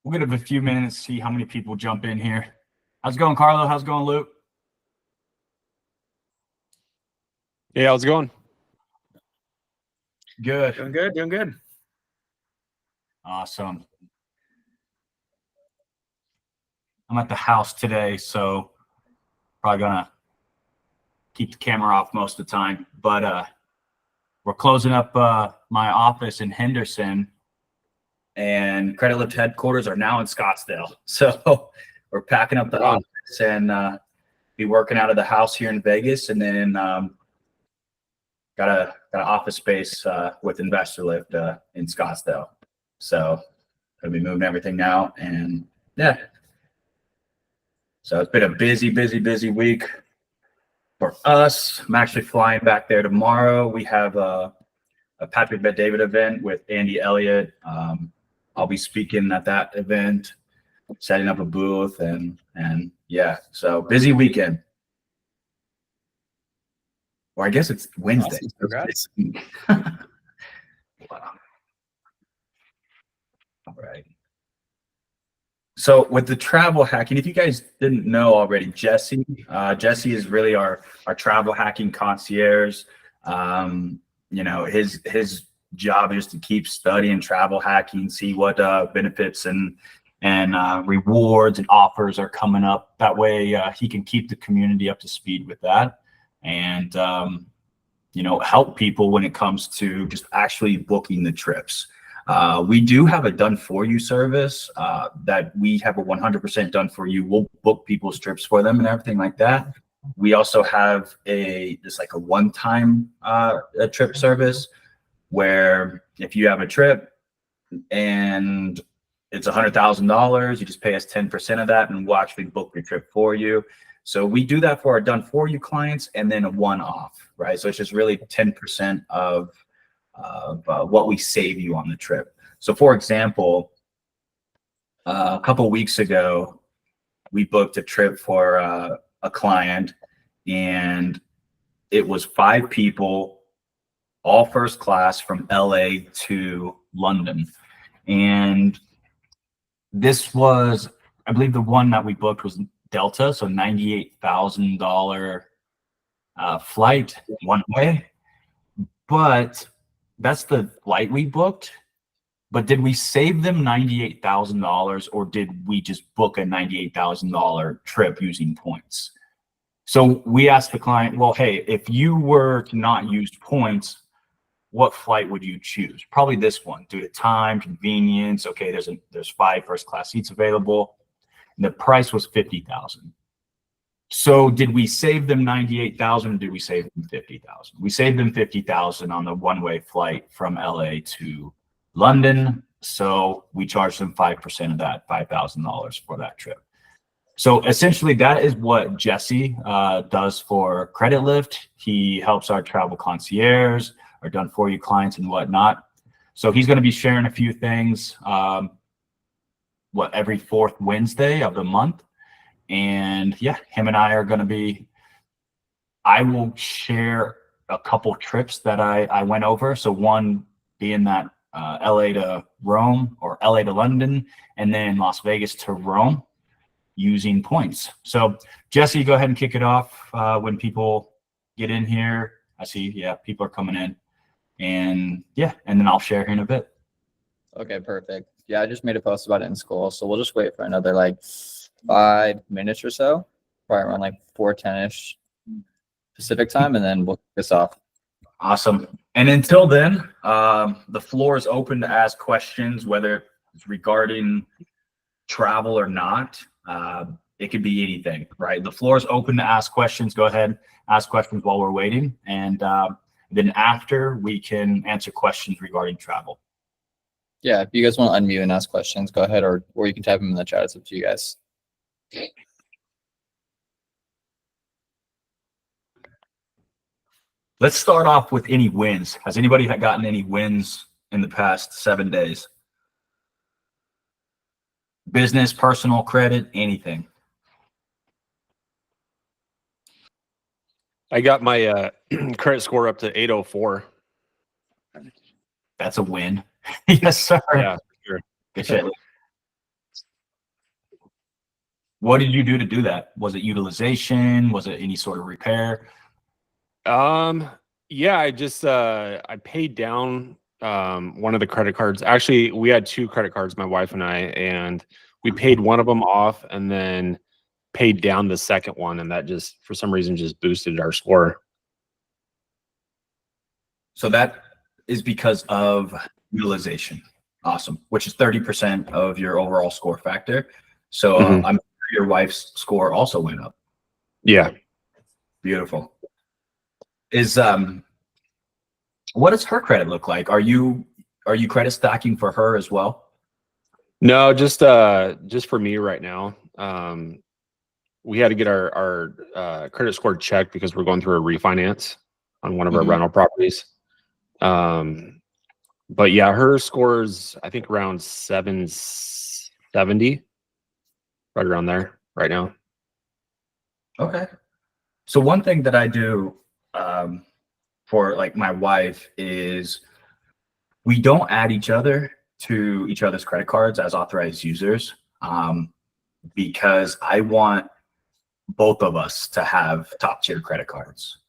We'll give it a few minutes, see how many people jump in here. How's it going, Carlo? How's it going, Luke? Yeah, how's it going? Good. Doing good. Awesome. I'm at the house today, so probably gonna keep the camera off most of the time. But we're closing up my office in Henderson, and Creditlift headquarters are now in Scottsdale. So we're packing up the office and be working out of the house here in Vegas, and then got an office space with InvestorLift in Scottsdale. So gonna be moving everything now, and yeah. So it's been a busy week for us. I'm actually flying back there tomorrow. We have a Patrick Bet-David event with Andy Elliott. I'll be speaking at that event, setting up a booth, and yeah, so busy weekend. Or I guess it's Wednesday. Awesome. All right. So with the travel hacking, if you guys didn't know already, Jesse is really our travel hacking concierge. His job is to keep studying travel hacking, see what benefits and rewards and offers are coming up. That way he can keep the community up to speed with that, and help people when it comes to just actually booking the trips. We do have a done for you service that we have a 100% done for you. We'll book people's trips for them and everything like that. We also have a one-time trip service where if you have a trip and it's $100,000, you just pay us 10% of that and we'll actually book your trip for you. So we do that for our done for you clients, and then a one-off, right? So it's just really 10% of what we save you on the trip. So for example, a couple weeks ago, we booked a trip for a client, and it was 5 people, all first class from LA to London. And this was, I believe the one that we booked was Delta, so $98,000 flight one way. But that's the flight we booked. But did we save them $98,000, or did we just book a $98,000 trip using points? So we asked the client, well, hey, if you were to not use points, what flight would you choose? Probably this one, due to time, convenience. Okay, there's 5 first class seats available. And the price was $50,000. So did we save them $98,000? Or did we save them $50,000? We saved them $50,000 on the one-way flight from LA to London. So we charged them 5% of that, $5,000 for that trip. So essentially, that is what Jesse does for Creditlift. He helps our travel concierge, our done for you clients, and whatnot. So he's going to be sharing a few things. Every 4th Wednesday of the month. And yeah, him and I are going to be, I will share a couple trips that I went over. So one being that LA to Rome, or LA to London, and then Las Vegas to Rome using points. So Jesse, go ahead and kick it off when people get in here. I see, yeah, people are coming in. And yeah, and then I'll share here in a bit. Okay, perfect. Yeah, I just made a post about it in school, so we'll just wait for another 5 minutes or so, probably around 4:10ish Pacific time, and then we'll kick this off. Awesome. And until then, the floor is open to ask questions, whether it's regarding travel or not. It could be anything, right? The floor is open to ask questions. Go ahead, ask questions while we're waiting, and then after we can answer questions regarding travel. Yeah, if you guys want to unmute and ask questions, go ahead, or you can type them in the chat. It's up to you guys. Let's start off with any wins. Has anybody gotten any wins in the past 7 days? Business, personal, credit, anything. I got my credit score up to 804. That's a win. Yes, sir. Yeah, sure. Good shit. What did you do to do that? Was it utilization? Was it any sort of repair? Yeah, I paid down one of the credit cards. Actually, we had two credit cards, my wife and I, and we paid one of them off and then paid down the second one, and that just for some reason just boosted our score. So that is because of utilization. Awesome. Which is 30% of your overall score factor. So I'm sure your wife's score also went up. Yeah. Beautiful. Is what does her credit look like? Are you credit stacking for her as well? No, just for me right now. We had to get our credit score checked because we're going through a refinance on one of our rental properties. But yeah, her score's I think around 770, right around there right now. Okay. So one thing that I do for like my wife is we don't add each other to each other's credit cards as authorized users because I want both of us to have top tier credit cards.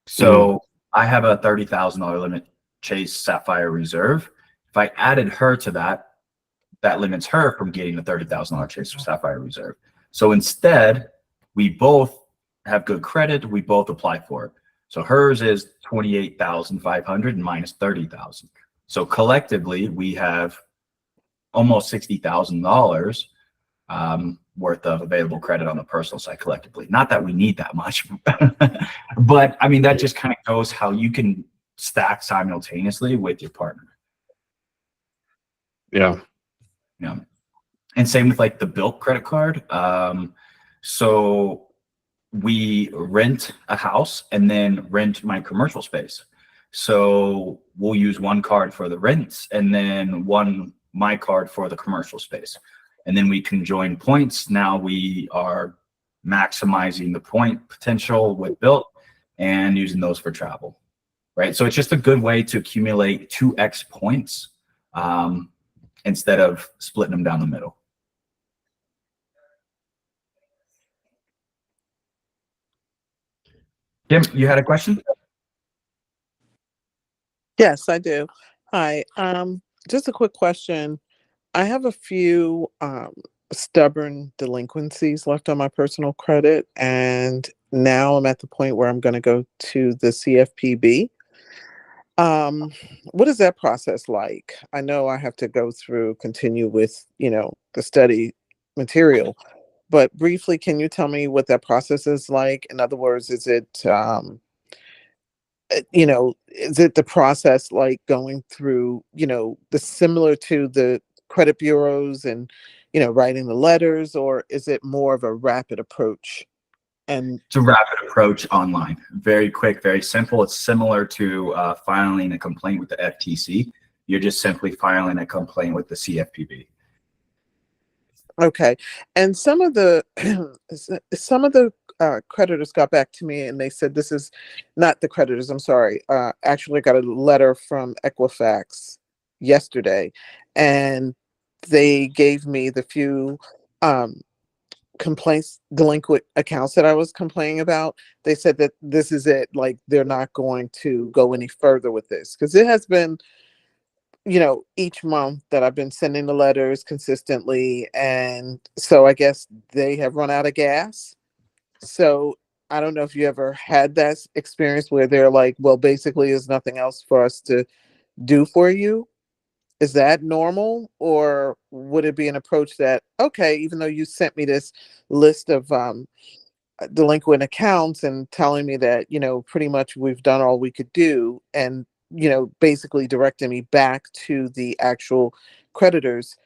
So I have a $30,000 limit Chase Sapphire Reserve. If I added her to that, that limits her from getting the $30,000 Chase Sapphire Reserve. So instead, we both have good credit. We both apply for it. So hers is 28,500 and mine is 30,000. So collectively, we have almost $60,000 worth of available credit on the personal side collectively. Not that we need that much, but I mean, that just kind of shows how you can stack simultaneously with your partner. Yeah. Yeah. And same with like the Built credit card. So we rent a house and then rent my commercial space. So we'll use one card for the rents and then my card for the commercial space. And then we can join points. Now we are maximizing the point potential with Built and using those for travel, right? So it's just a good way to accumulate 2x points instead of splitting them down the middle. Kim, you had a question? Yes, I do. Hi. Just a quick question. I have a few stubborn delinquencies left on my personal credit, and now I'm at the point where I'm going to go to the CFPB. What is that process like? I know I have to continue with, the study material, but briefly, can you tell me what that process is like? In other words, is it is it the process like going through, the similar to the credit bureaus and, writing the letters, or is it more of a rapid approach? And It's a rapid approach online. Very quick, very simple. It's similar to filing a complaint with the FTC. You're just simply filing a complaint with the CFPB. okay. And some of the creditors got back to me and they said, this is not the creditors, I'm sorry. Actually got a letter from Equifax yesterday, and they gave me the few complaints, delinquent accounts that I was complaining about. They said that this is it, like they're not going to go any further with this, because it has been, each month that I've been sending the letters consistently, and so I guess they have run out of gas. So I don't know if you ever had that experience where they're like, well, basically there's nothing else for us to do for you. Is that normal, or would it be an approach that, okay, even though you sent me this list of delinquent accounts and telling me that, pretty much we've done all we could do, and, basically directing me back to the actual creditors,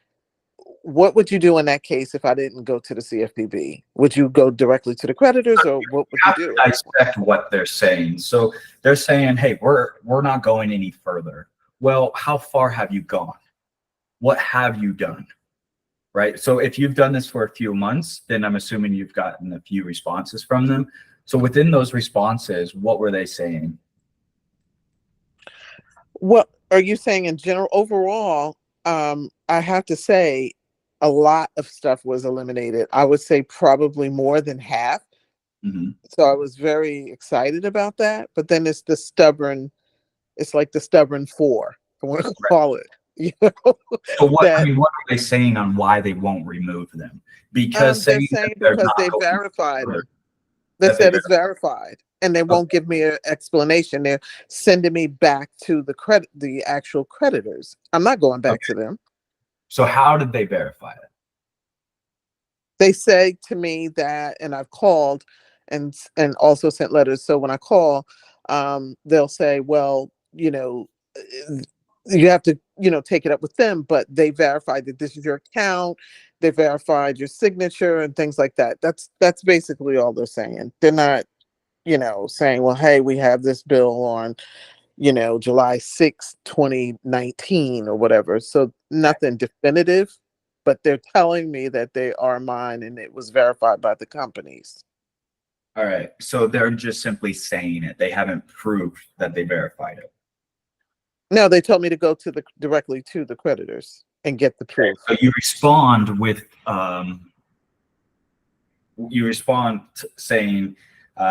what would you do in that case if I didn't go to the CFPB? Would you go directly to the creditors, or what would you do? Dissect what they're saying. So they're saying, hey, we're not going any further. Well, how far have you gone? What have you done? Right? So if you've done this for a few months, then I'm assuming you've gotten a few responses from them. So within those responses, what were they saying? What are you saying in general? Overall, I have to say, a lot of stuff was eliminated. I would say probably more than half. Mhm. So I was very excited about that. But then it's the stubborn, it's like the stubborn four, I want to call it. You know, So what, I that mean, what are they saying on why they won't remove them? Because they're saying that saying they're because not they going verified further, them. They that they said it's verified, and they won't give me an explanation. They're sending me back to the actual creditors. I'm not going back okay. to them. So how did they verify it? They say to me that, and I've called and also sent letters. So when I call, they'll say, well, you have to, take it up with them, but they verified that this is your account. They verified your signature and things like that. That's basically all they're saying. They're not, saying, well, hey, we have this bill on, July 6th, 2019 or whatever. So nothing definitive, but they're telling me that they are mine and it was verified by the companies. All right. So they're just simply saying it. They haven't proved that they verified it. No, they told me to go directly to the creditors and get the proof. So you respond with saying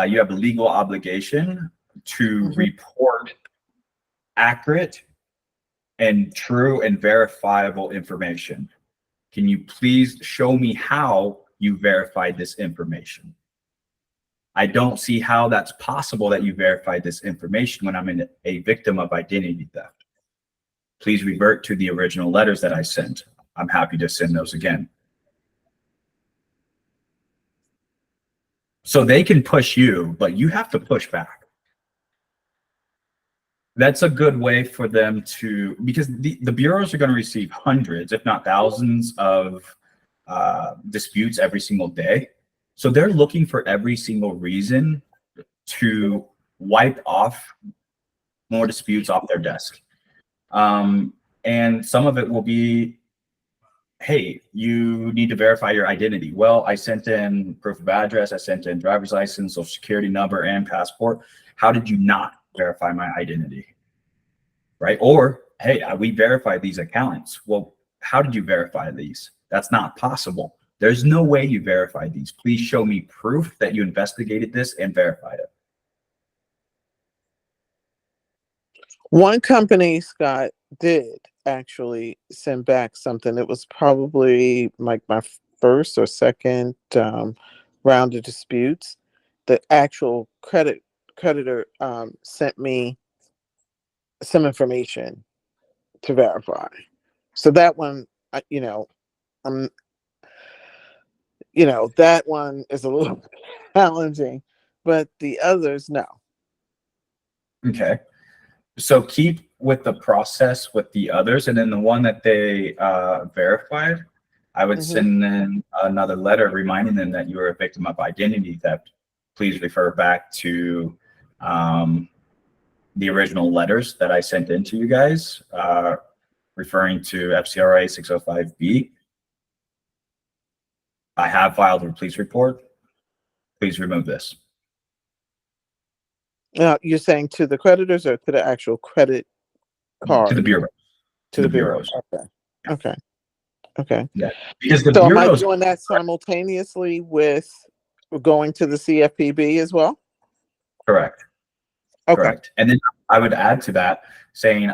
you have a legal obligation to Mhm. report accurate and true and verifiable information. Can you please show me how you verified this information? I don't see how that's possible that you verified this information when I'm a victim of identity theft. Please revert to the original letters that I sent. I'm happy to send those again. So they can push you, but you have to push back. That's a good way for them to, because the bureaus are going to receive hundreds, if not thousands, of disputes every single day. So they're looking for every single reason to wipe off more disputes off their desk. And some of it will be, hey, you need to verify your identity. Well, I sent in proof of address, I sent in driver's license, social security number, and passport. How did you not verify my identity? Right? Or, hey, we verified these accounts. Well, how did you verify these? That's not possible. There's no way you verified these. Please show me proof that you investigated this and verified it. One company, Scott, did actually send back something. It was probably like my first or second round of disputes. The actual creditor sent me some information to verify. So that one, um, that one is a little challenging, but the others, no. Okay. So keep with the process with the others, and then the one that they verified, I would Mhm. send them another letter reminding them that you are a victim of identity theft. Please refer back to the original letters that I sent in to you guys, referring to FCRA 605B. I have filed a police report. Please remove this. Now, you're saying to the creditors or to the actual credit card? To the bureau. To the bureau. bureaus. Okay. Okay. Okay. Yeah. Because the So am I bureaus, doing that simultaneously with going to the CFPB as well? correct. Okay. Correct. And then I would add to that saying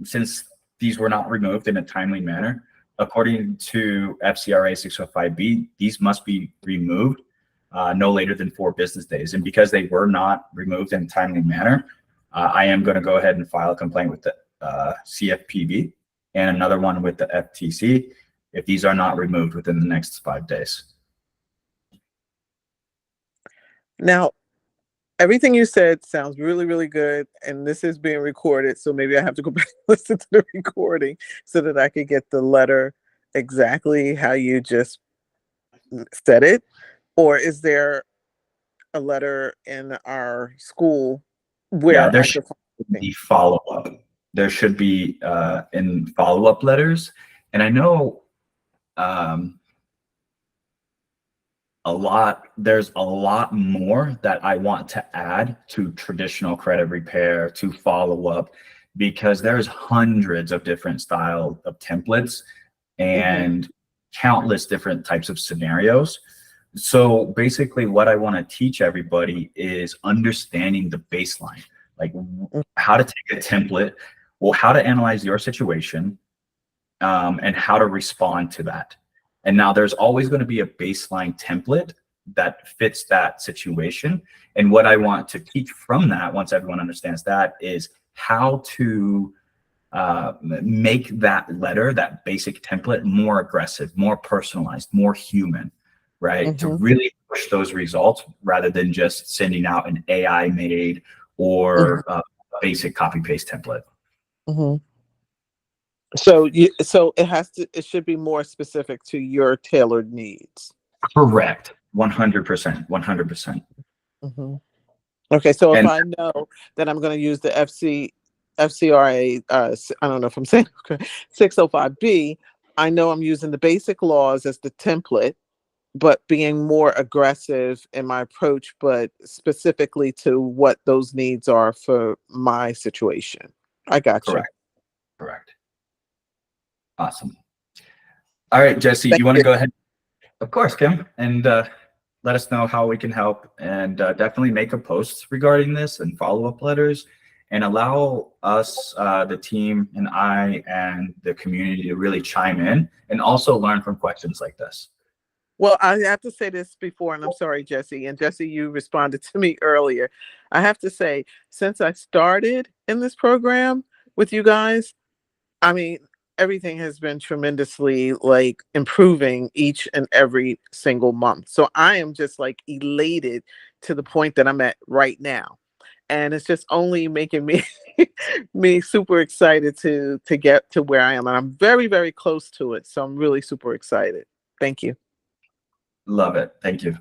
since these were not removed in a timely manner, according to FCRA 605B, these must be removed no later than 4 business days. And because they were not removed in a timely manner, I am going to go ahead and file a complaint with the CFPB and another one with the FTC if these are not removed within the next 5 days. Now, everything you said sounds really, really good. And this is being recorded. So maybe I have to go back and listen to the recording so that I could get the letter exactly how you just said it. Or is there a letter in our school Yeah, where there I should could find be follow-up. There should be in follow-up letters. And I know there's a lot more that I want to add to traditional credit repair, to follow-up, because there's hundreds of different style of templates and countless different types of scenarios. So basically what I want to teach everybody is understanding the baseline, like how to take a template, well, how to analyze your situation, and how to respond to that. And now there's always going to be a baseline template that fits that situation. And what I want to teach from that, once everyone understands that, is how to make that letter, that basic template, more aggressive, more personalized, more human, right? To really push those results rather than just sending out an AI made or basic copy paste template. So it should be more specific to your tailored needs. Correct. 100%. 100%. Okay. So if I know that I'm going to use the FCRA, I don't know if I'm saying 605B, I know I'm using the basic laws as the template, but being more aggressive in my approach, but specifically to what those needs are for my situation. I got you. Correct. Awesome. All right, Jesse, you want to go ahead? Of course, Kim, and let us know how we can help, and definitely make a post regarding this and follow-up letters, and allow us, the team and I and the community to really chime in and also learn from questions like this. Well, I have to say this before, and I'm sorry, Jesse. And Jesse, you responded to me earlier. I have to say, since I started in this program with you guys, I mean, everything has been tremendously like improving each and every single month. So I am just like elated to the point that I'm at right now. And it's just only making me me super excited to get to where I am. And I'm very, very close to it. So I'm really super excited. Thank you. Love it. Thank you.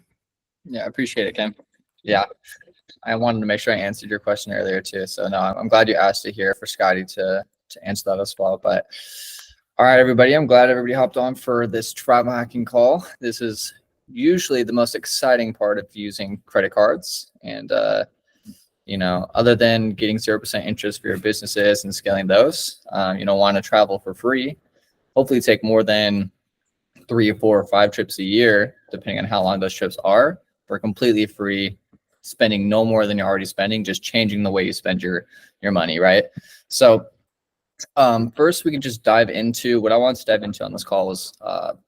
Yeah, I appreciate it, Kim. Yeah, I wanted to make sure I answered your question earlier too. So no, I'm glad you asked it here for Scotty to answer that as well. But all right, everybody, I'm glad everybody hopped on for this travel hacking call. This is usually the most exciting part of using credit cards. And you know, other than getting 0% interest for your businesses and scaling those, you know, want to travel for free, hopefully take more than 3 or 4 or 5 trips a year, depending on how long those trips are, for completely free, spending no more than you're already spending, just changing the way you spend your money, right? So first, we can just dive into what I want to dive into on this call is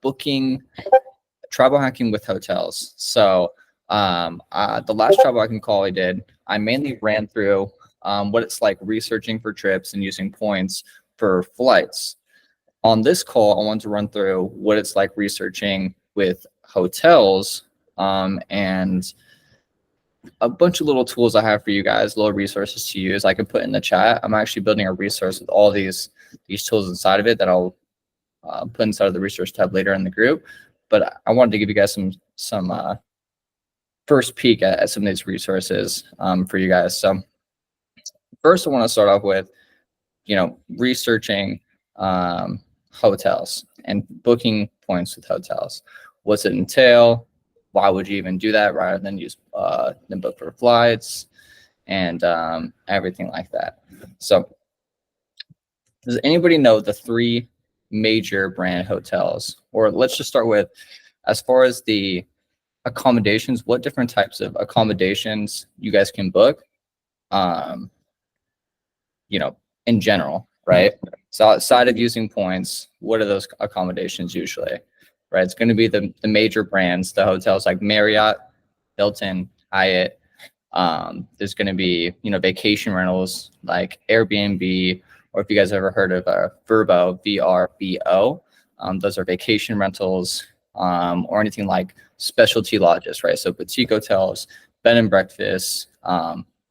booking travel hacking with hotels. So the last travel hacking call I did, I mainly ran through what it's like researching for trips and using points for flights. On this call, I want to run through what it's like researching with hotels and a bunch of little tools I have for you guys, little resources to use. I can put in the chat. I'm actually building a resource with all these tools inside of it that I'll put inside of the resource tab later in the group. But I wanted to give you guys some first peek at some of these resources for you guys. So first, I want to start off with, you know, researching hotels and booking points with hotels. What's it entail? Why would you even do that rather than use than book for flights and everything like that? So does anybody know the 3 major brand hotels? Or let's just start with, as far as the accommodations, what different types of accommodations you guys can book, you know, in general, right? So outside of using points, what are those accommodations usually, right? It's going to be the major brands, the hotels like Marriott, Hilton, Hyatt. There's going to be, you know, vacation rentals like Airbnb, or if you guys ever heard of Vrbo, VRBO, those are vacation rentals, or anything like specialty lodges, right? So boutique hotels, bed and breakfast,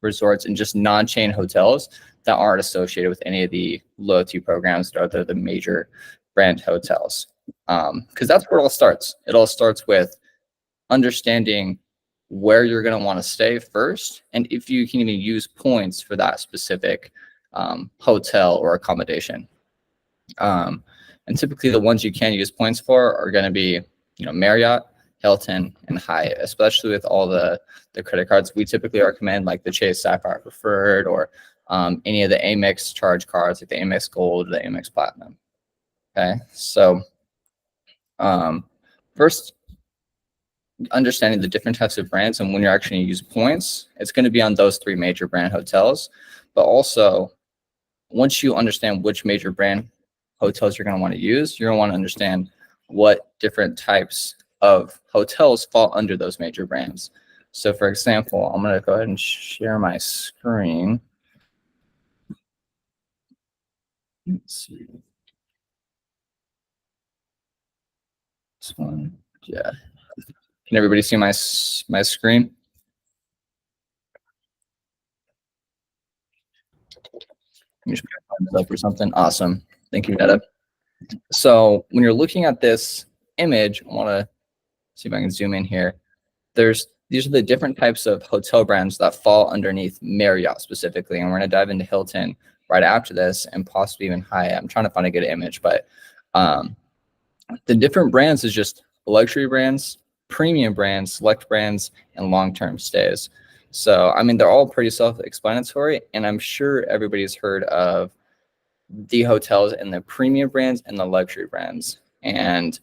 resorts, and just non-chain hotels that aren't associated with any of the loyalty programs that are the major brand hotels. Because that's where it all starts. It all starts with understanding where you're going to want to stay first, and if you can even use points for that specific hotel or accommodation. And typically the ones you can use points for are going to be, you know, Marriott, Hilton, and Hyatt, especially with all the credit cards. We typically recommend like the Chase Sapphire Preferred, or any of the Amex charge cards, like the Amex Gold or the Amex Platinum. Okay, so First, understanding the different types of brands, and when you're actually going to use points, it's going to be on those 3 major brand hotels. But also, once you understand which major brand hotels you're going to want to use, you're going to want to understand what different types of hotels fall under those major brands. So for example, I'm going to go ahead and share my screen. Let's see. This one, yeah. Can everybody see my screen? Let me just find this up or something. Awesome. Thank you, Netta. So when you're looking at this image, I want to see if I can zoom in here. These are the different types of hotel brands that fall underneath Marriott specifically, and we're going to dive into Hilton right after this, and possibly even Hyatt. I'm trying to find a good image, but the different brands is just luxury brands, premium brands, select brands, and long-term stays. So, I mean, they're all pretty self-explanatory, and I'm sure everybody's heard of the hotels and the premium brands and the luxury brands. And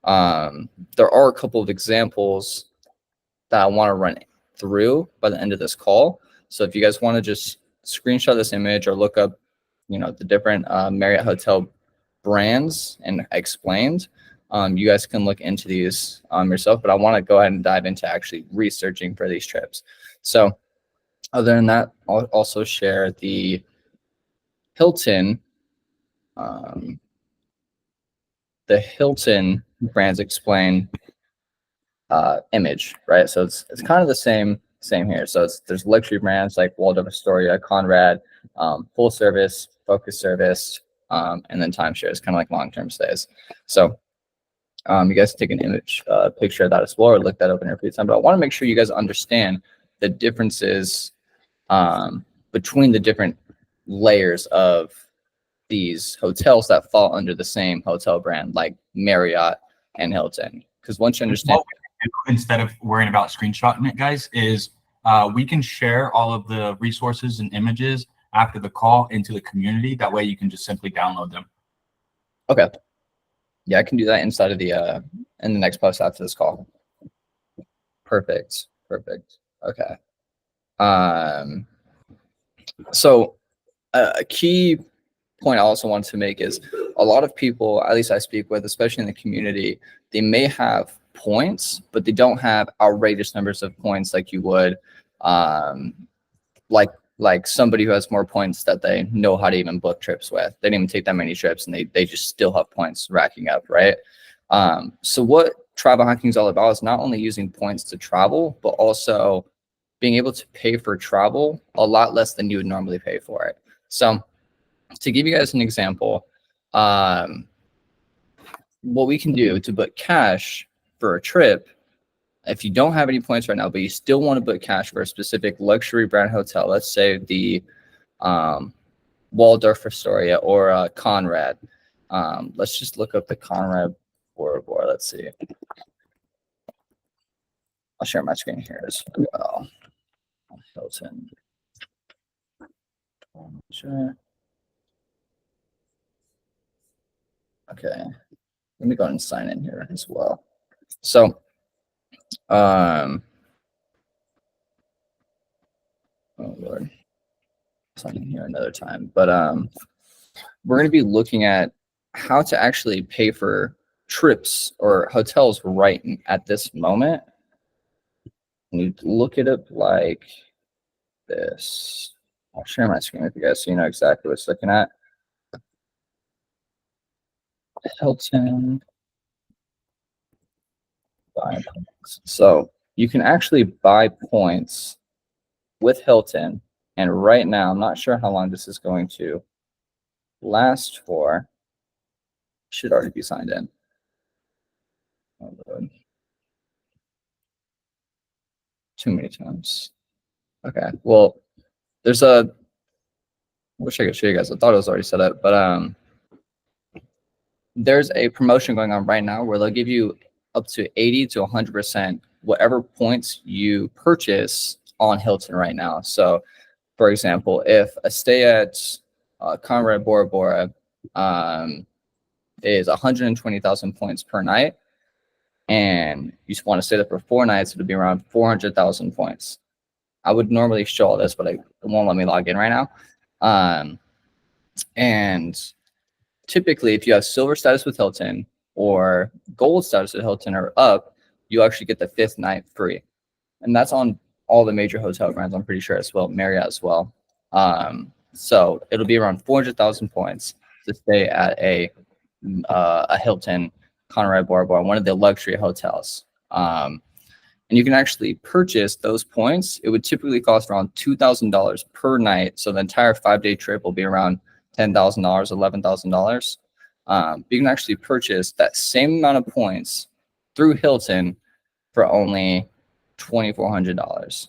there are a couple of examples that I want to run through by the end of this call. So if you guys want to just screenshot this image or look up, the different Marriott hotel brands and explained, you guys can look into these yourself. But I want to go ahead and dive into actually researching for these trips. So other than that, I'll also share the Hilton brands explain image, right? So it's kind of the same here. So there's luxury brands like Waldorf Astoria, Conrad, full service, focus service, and then timeshare is kind of like long-term stays. So you guys take an image picture of that as well, or look that up in your free time. But I want to make sure you guys understand the differences between the different layers of these hotels that fall under the same hotel brand, like Marriott and Hilton. Because once you understand, what we do, instead of worrying about screenshotting it, guys, is we can share all of the resources and images after the call into the community. That way you can just simply download them. Okay. Yeah, I can do that inside of the in the next post after this call. Perfect. Okay. So a key point I also want to make is a lot of people, at least I speak with, especially in the community, they may have points, but they don't have outrageous numbers of points like you would, like somebody who has more points that they know how to even book trips with. They didn't even take that many trips, and they just still have points racking up, right? So what travel hacking is all about is not only using points to travel, but also being able to pay for travel a lot less than you would normally pay for it. So to give you guys an example, what we can do to book cash for a trip, if you don't have any points right now, but you still want to book cash for a specific luxury brand hotel, let's say the Waldorf Astoria or Conrad. Let's just look up the Conrad Bora Bora. Let's see. I'll share my screen here as well. Hilton. Sure. Okay. Let me go ahead and sign in here as well. So, oh Lord, sign in here another time. But we're going to be looking at how to actually pay for trips or hotels right at this moment. And you look it up like this. I'll share my screen with you guys so you know exactly what it's looking at. Hilton. Buy points. So you can actually buy points with Hilton. And right now, I'm not sure how long this is going to last for. Should already be signed in. Oh, Lord. Too many times. Okay. Well, there's a. I wish I could show you guys. I thought it was already set up, but there's a promotion going on right now where they'll give you up to 80 to 100% whatever points you purchase on Hilton right now. So, for example, if a stay at Conrad Bora Bora is 120,000 points per night, and you just want to stay there for 4 nights, it'll be around 400,000 points. I would normally show all this, but it won't let me log in right now. And typically, if you have silver status with Hilton or gold status with Hilton or up, you actually get the 5th night free. And that's on all the major hotel brands, I'm pretty sure, as well, Marriott as well. So it'll be around 400,000 points to stay at a Hilton Conrad Bora Bora, one of the luxury hotels. And you can actually purchase those points. It would typically cost around $2,000 per night. So the entire 5-day trip will be around $10,000, $11,000. You can actually purchase that same amount of points through Hilton for only $2,400.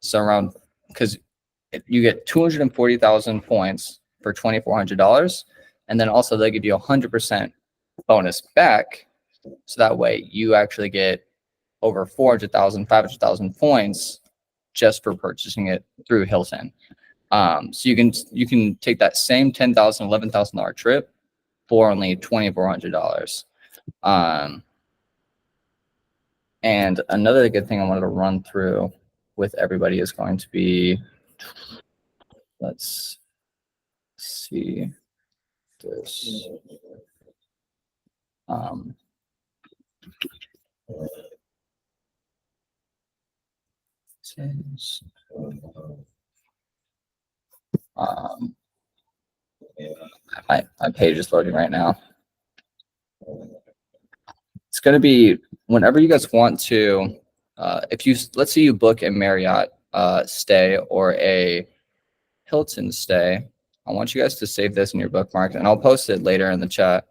So around, because you get 240,000 points for $2,400. And then also they give you 100% bonus back. So that way you actually get over 400,000, 500,000 points just for purchasing it through Hilton. So you can take that same $10,000, $11,000 trip for only $2,400. And another good thing I wanted to run through with everybody is going to be, let's see this. My page is loading right now. It's going to be whenever you guys want to, if you, let's say you book a Marriott stay or a Hilton stay, I want you guys to save this in your bookmark, and I'll post it later in the chat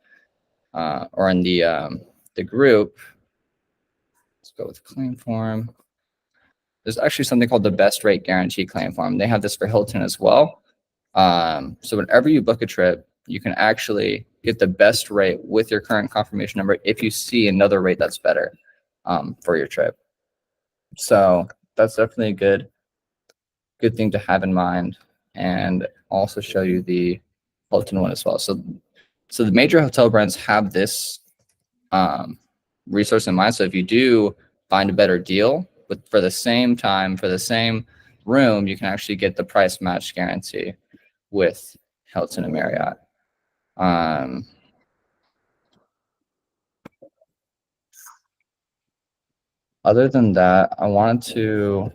or in the group. Let's go with claim form. There's actually something called the best rate guarantee claim form. They have this for Hilton as well. So whenever you book a trip, you can actually get the best rate with your current confirmation number if you see another rate that's better for your trip. So that's definitely a good thing to have in mind, and also show you the Hilton one as well. So the major hotel brands have this resource in mind. So if you do find a better deal for the same time, for the same room, you can actually get the price match guarantee with Hilton and Marriott. Other than that, I wanted to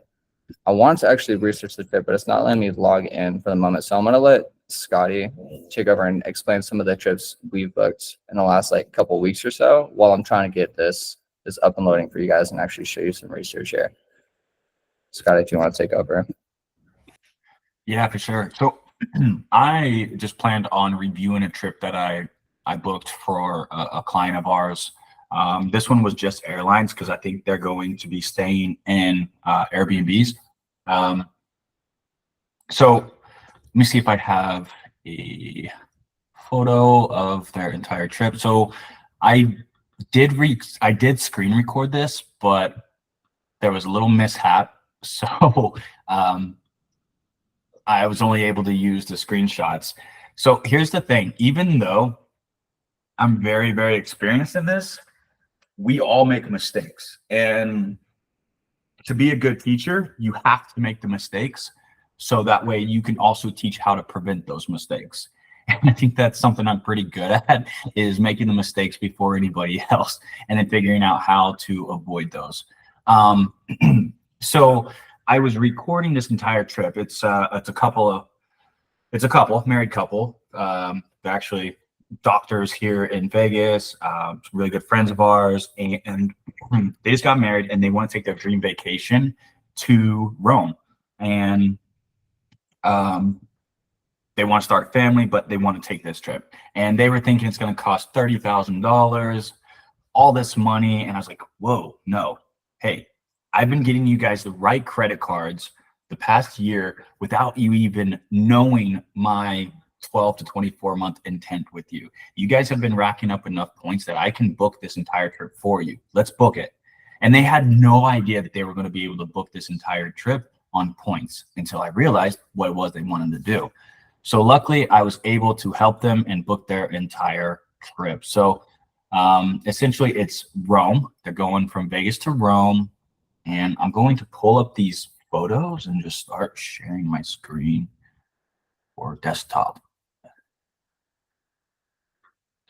actually research the trip, but it's not letting me log in for the moment. So I'm gonna let Scotty take over and explain some of the trips we've booked in the last couple weeks or so, while I'm trying to get this up and loading for you guys and actually show you some research here. Scotty, if you want to take over. Yeah, for sure. So I just planned on reviewing a trip that I booked for a client of ours. This one was just airlines because I think they're going to be staying in Airbnbs. So let me see if I have a photo of their entire trip. So I did screen record this, but there was a little mishap. So I was only able to use the screenshots. So here's the thing, even though I'm very, very experienced in this, we all make mistakes. And to be a good teacher, you have to make the mistakes. So that way you can also teach how to prevent those mistakes. And I think that's something I'm pretty good at, is making the mistakes before anybody else and then figuring out how to avoid those. So I was recording this entire trip. It's a married couple. They're actually doctors here in Vegas, really good friends of ours, and they just got married and they want to take their dream vacation to Rome. And they want to start a family, but they want to take this trip. And they were thinking it's going to cost $30,000, all this money. And I was like, whoa, no. Hey, I've been getting you guys the right credit cards the past year without you even knowing my 12 to 24 month intent with you. You guys have been racking up enough points that I can book this entire trip for you. Let's book it. And they had no idea that they were going to be able to book this entire trip on points until I realized what it was they wanted to do. So luckily I was able to help them and book their entire trip. So Essentially, it's Rome. They're going from Vegas to Rome, and I'm going to pull up these photos and just start sharing my screen or desktop.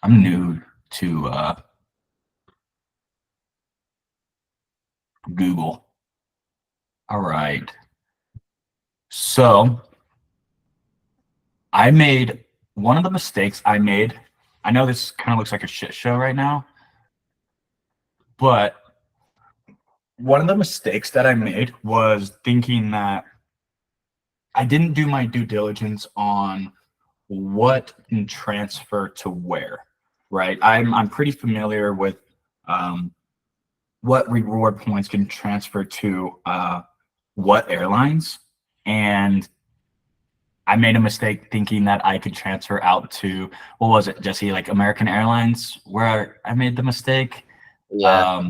I'm new to Google. All right. So I made one of the mistakes I made. I know this kind of looks like a shit show right now, but one of the mistakes that I made was thinking that I didn't do my due diligence on what can transfer to where, right? I'm pretty familiar with what reward points can transfer to what airlines, and I made a mistake thinking that I could transfer out to, what was it, Jesse, like American Airlines, where I made the mistake. Yeah.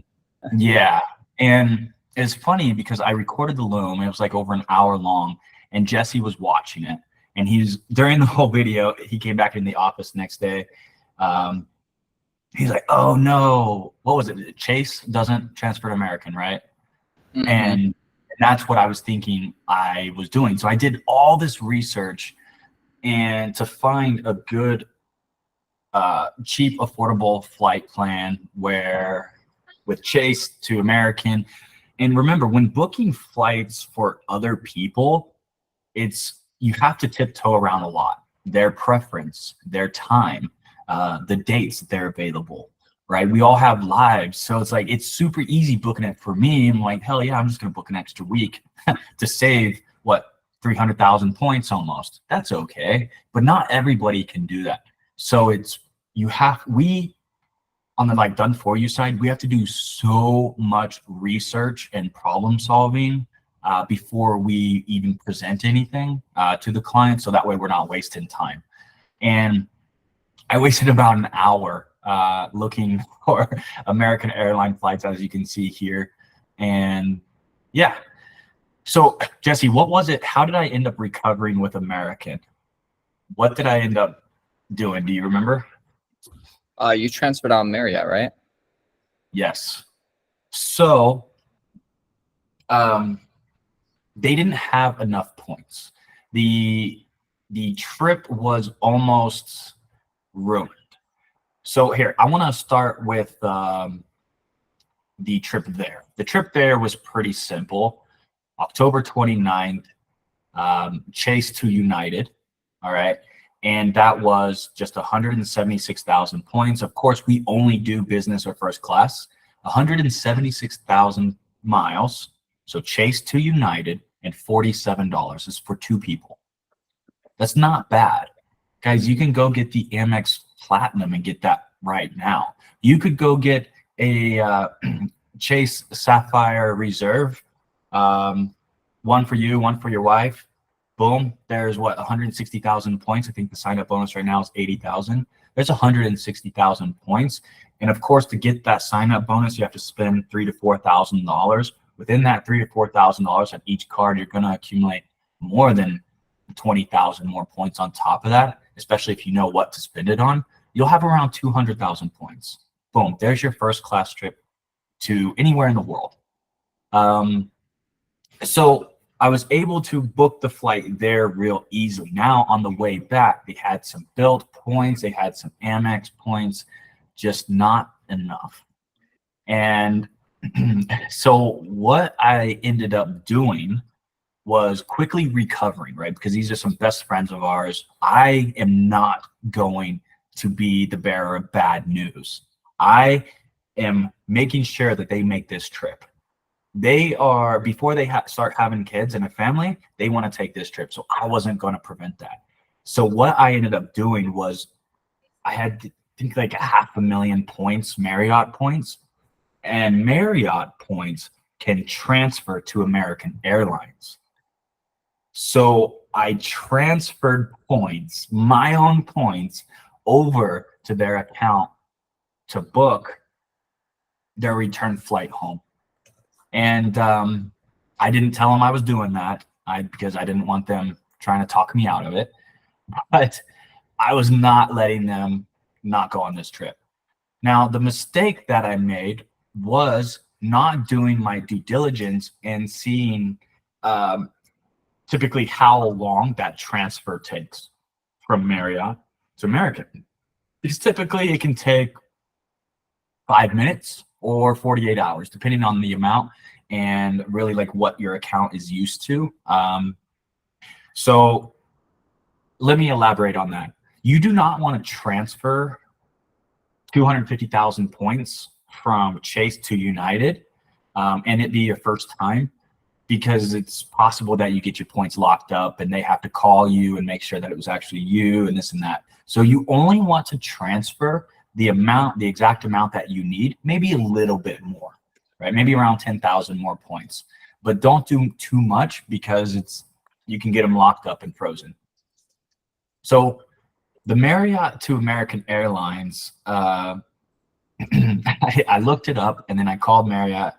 Yeah. And it's funny because I recorded the loom. It was like over an hour long, and Jesse was watching it. And during the whole video, he came back in the office next day. He's like, oh no, what was it? Chase doesn't transfer to American, right? Mhm. And that's what I was thinking I was doing. So I did all this research and to find a good, cheap, affordable flight plan where with Chase to American. And remember, when booking flights for other people, you have to tiptoe around a lot. Their preference, their time, the dates that they're available, right? We all have lives. So it's like, it's super easy booking it for me. I'm like, hell yeah, I'm just going to book an extra week to save 300,000 points almost. That's okay. But not everybody can do that. So we on the like done for you side, we have to do so much research and problem solving before we even present anything to the client. So that way we're not wasting time. And I wasted about an hour looking for American airline flights, as you can see here. And yeah. So Jesse, what was it? How did I end up recovering with American? What did I end up doing? Do you remember? You transferred on Marriott, right? Yes. So they didn't have enough points. The trip was almost ruined. So here, I want to start with the trip there. The trip there was pretty simple. October 29th, Chase to United. All right. And that was just 176,000 points. Of course, we only do business or first class. 176,000 miles. So Chase to United and $47 is for two people. That's not bad. Guys, you can go get the Amex Platinum and get that right now. You could go get a Chase Sapphire Reserve, one for you, one for your wife. Boom, there's 160,000 points. I think the sign up bonus right now is 80,000. There's 160,000 points. And of course, to get that sign up bonus, you have to spend $3,000 to $4,000. Within that $3,000 to $4,000 on each card, you're going to accumulate more than 20,000 more points on top of that, especially if you know what to spend it on. You'll have around 200,000 points. Boom, there's your first class trip to anywhere in the world. So I was able to book the flight there real easily. Now on the way back, they had some Bilt points, they had some Amex points, just not enough. And so what I ended up doing was quickly recovering, right? Because these are some best friends of ours. I am not going to be the bearer of bad news. I am making sure that they make this trip. They are, before they start having kids and a family, they want to take this trip. So I wasn't going to prevent that. So what I ended up doing was I had, I think, like 500,000 points, Marriott points, and Marriott points can transfer to American Airlines. So I transferred points, my own points, over to their account to book their return flight home. And I didn't tell them I was doing that because I didn't want them trying to talk me out of it. But I was not letting them not go on this trip. Now, the mistake that I made was not doing my due diligence and seeing typically how long that transfer takes from Marriott to American. Because typically it can take 5 minutes or 48 hours, depending on the amount and really like what your account is used to. So let me elaborate on that. You do not want to transfer 250,000 points from Chase to United and it be your first time, because it's possible that you get your points locked up and they have to call you and make sure that it was actually you and this and that. So you only want to transfer the exact amount that you need, maybe a little bit more, right? Maybe around 10,000 more points, but don't do too much because you can get them locked up and frozen. So the Marriott to American Airlines, I looked it up and then I called Marriott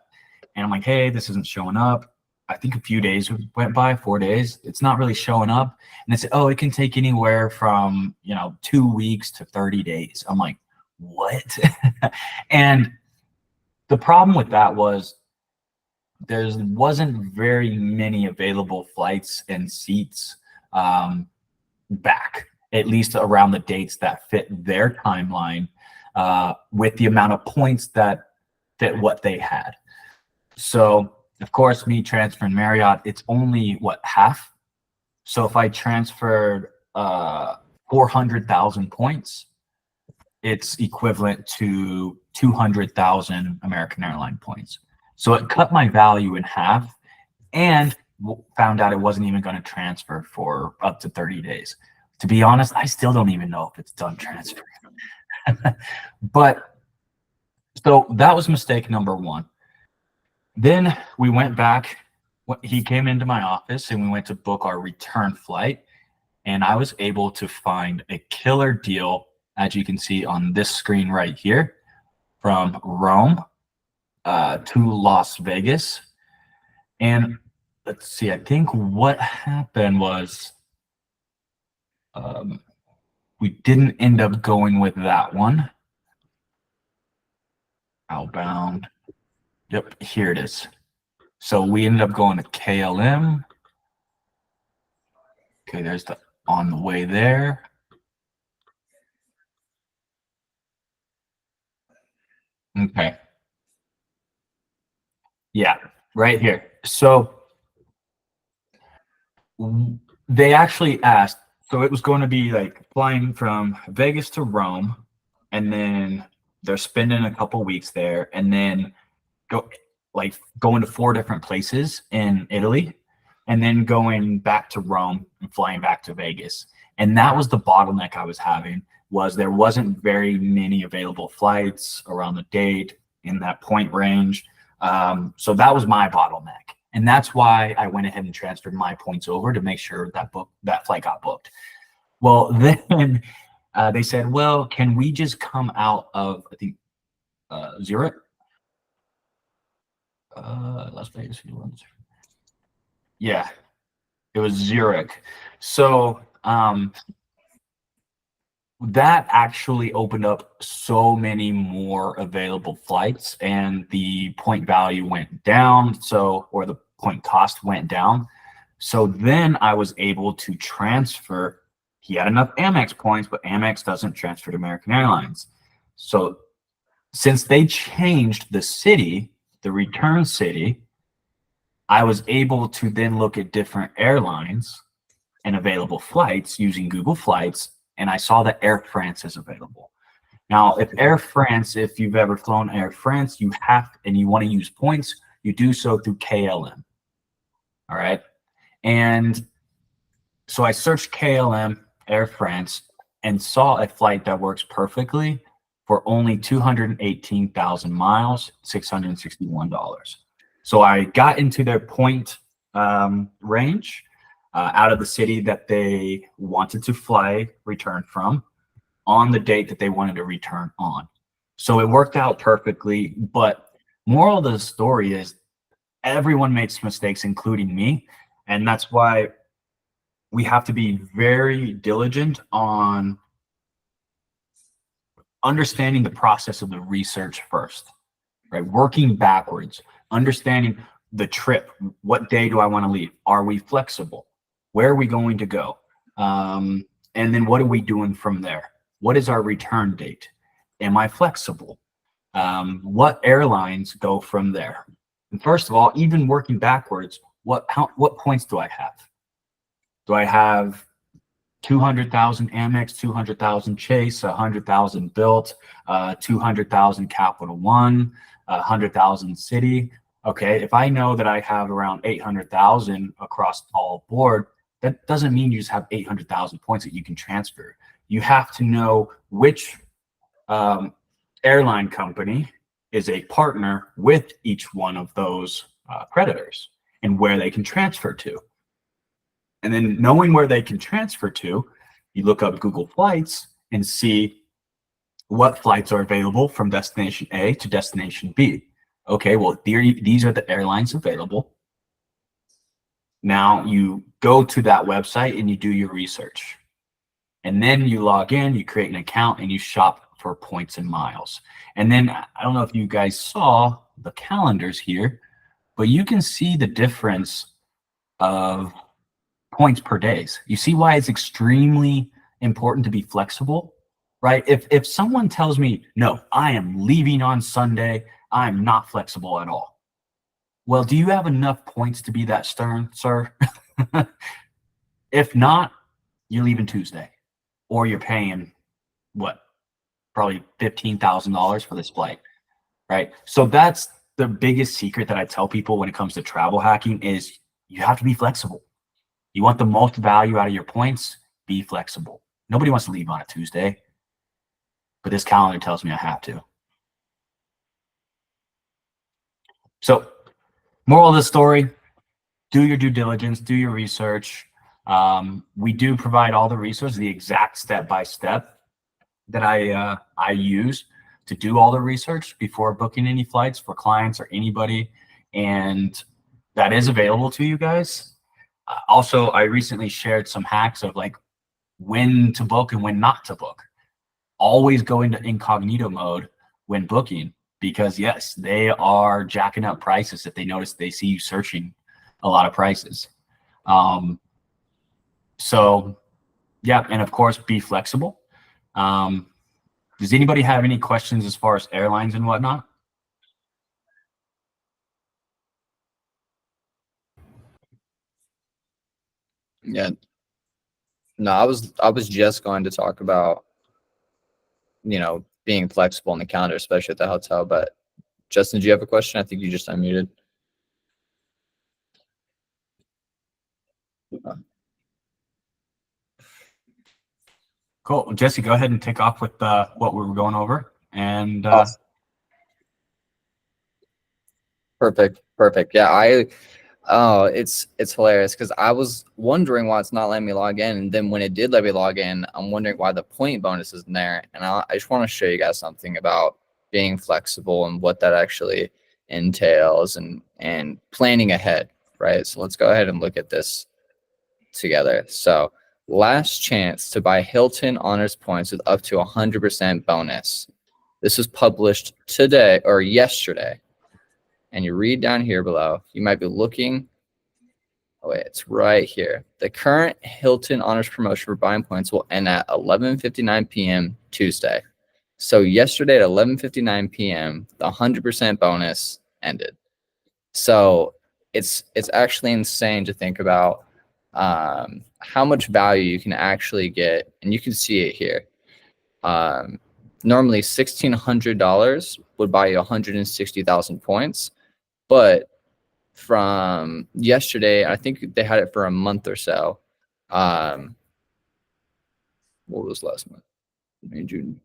and I'm like, hey, this isn't showing up. I think a few days went by, 4 days. It's not really showing up. And they said, oh, it can take anywhere from, 2 weeks to 30 days. I'm like, what? And the problem with that was there wasn't very many available flights and seats back, at least around the dates that fit their timeline with the amount of points that fit what they had. So, of course, me transferring Marriott, it's only half. So if I transferred 400,000 points, it's equivalent to 200,000 American Airline points. So it cut my value in half and found out it wasn't even going to transfer for up to 30 days. To be honest, I still don't even know if it's done transferring. But so that was mistake number one. Then we went back. He came into my office and we went to book our return flight. And I was able to find a killer deal, as you can see on this screen right here, from Rome to Las Vegas. And let's see, I think what happened was we didn't end up going with that one. Outbound. Yep, here it is. So we ended up going to KLM. Okay, there's the on the way there. Okay. Yeah, right here. So they actually asked, so it was going to be like flying from Vegas to Rome, and then they're spending a couple weeks there, and then going to 4 different places in Italy, and then going back to Rome and flying back to Vegas. And that was the bottleneck I was having, was there wasn't very many available flights around the date in that point range. So that was my bottleneck. And that's why I went ahead and transferred my points over to make sure that flight got booked. Well, then they said, well, can we just come out of, I think, Zurich? Las Vegas. Yeah, it was Zurich. So that actually opened up so many more available flights, and the point value went down. Or the point cost went down. So then I was able to transfer. He had enough Amex points, but Amex doesn't transfer to American Airlines. So since they changed the city, the return city, I was able to then look at different airlines and available flights using Google Flights, and I saw that Air France is available. Now, if you've ever flown Air France, you want to use points, you do so through KLM. All right. And so I searched KLM Air France and saw a flight that works perfectly for only 218,000 miles, $661. So I got into their point range out of the city that they wanted to return from on the date that they wanted to return on. So it worked out perfectly. But moral of the story is everyone makes mistakes, including me. And that's why we have to be very diligent on understanding the process of the research first, right? Working backwards, understanding the trip. What day do I want to leave? Are we flexible? Where are we going to go? And then what are we doing from there? What is our return date? Am I flexible? What airlines go from there? And first of all, even working backwards, what points do I have? Do I have 200,000 Amex, 200,000 Chase, 100,000 Bilt, 200,000 Capital One, 100,000 Citi? Okay, if I know that I have around 800,000 across all board, that doesn't mean you just have 800,000 points that you can transfer. You have to know which airline company is a partner with each one of those creditors and where they can transfer to. And then knowing where they can transfer to, you look up Google Flights and see what flights are available from destination A to destination B. Okay, well, these are the airlines available. Now you go to that website and you do your research. And then you log in, you create an account, and you shop for points and miles. And then I don't know if you guys saw the calendars here, but you can see the difference of points per days. You see why it's extremely important to be flexible, right? If someone tells me, no, I am leaving on Sunday, I'm not flexible at all. Well, do you have enough points to be that stern, sir? If not, you're leaving Tuesday, or you're paying what? Probably $15,000 for this flight, right? So that's the biggest secret that I tell people when it comes to travel hacking is you have to be flexible. You want the most value out of your points, be flexible. Nobody wants to leave on a Tuesday, but this calendar tells me I have to. So moral of the story, do your due diligence, do your research. We do provide all the resources, the exact step-by-step that I use to do all the research before booking any flights for clients or anybody. And that is available to you guys. Also, I recently shared some hacks of like when to book and when not to book. Always go into incognito mode when booking, because yes, they are jacking up prices if they see you searching a lot of prices. So yeah, and of course, be flexible. Does anybody have any questions as far as airlines and whatnot? Yeah. No, I was just going to talk about, being flexible in the calendar, especially at the hotel. But Justin, do you have a question? I think you just unmuted. Cool. Jesse, go ahead and take off with what we were going over. And Awesome. Perfect. Yeah, it's hilarious because I was wondering why it's not letting me log in, and then when it did let me log in, I'm wondering why the point bonus isn't there. And I just want to show you guys something about being flexible and what that actually entails and planning ahead, right? So let's go ahead and look at this together. So last chance to buy Hilton Honors points with up to 100% bonus. This was published today or yesterday. And you read down here below, you might be looking. Oh, wait, it's right here. The current Hilton Honors promotion for buying points will end at 11:59 p.m. Tuesday. So yesterday at 11:59 p.m., the 100% bonus ended. So it's actually insane to think about how much value you can actually get, and you can see it here. Normally $1,600 would buy you 160,000 points. But from yesterday, I think they had it for a month or so. What was last month? June.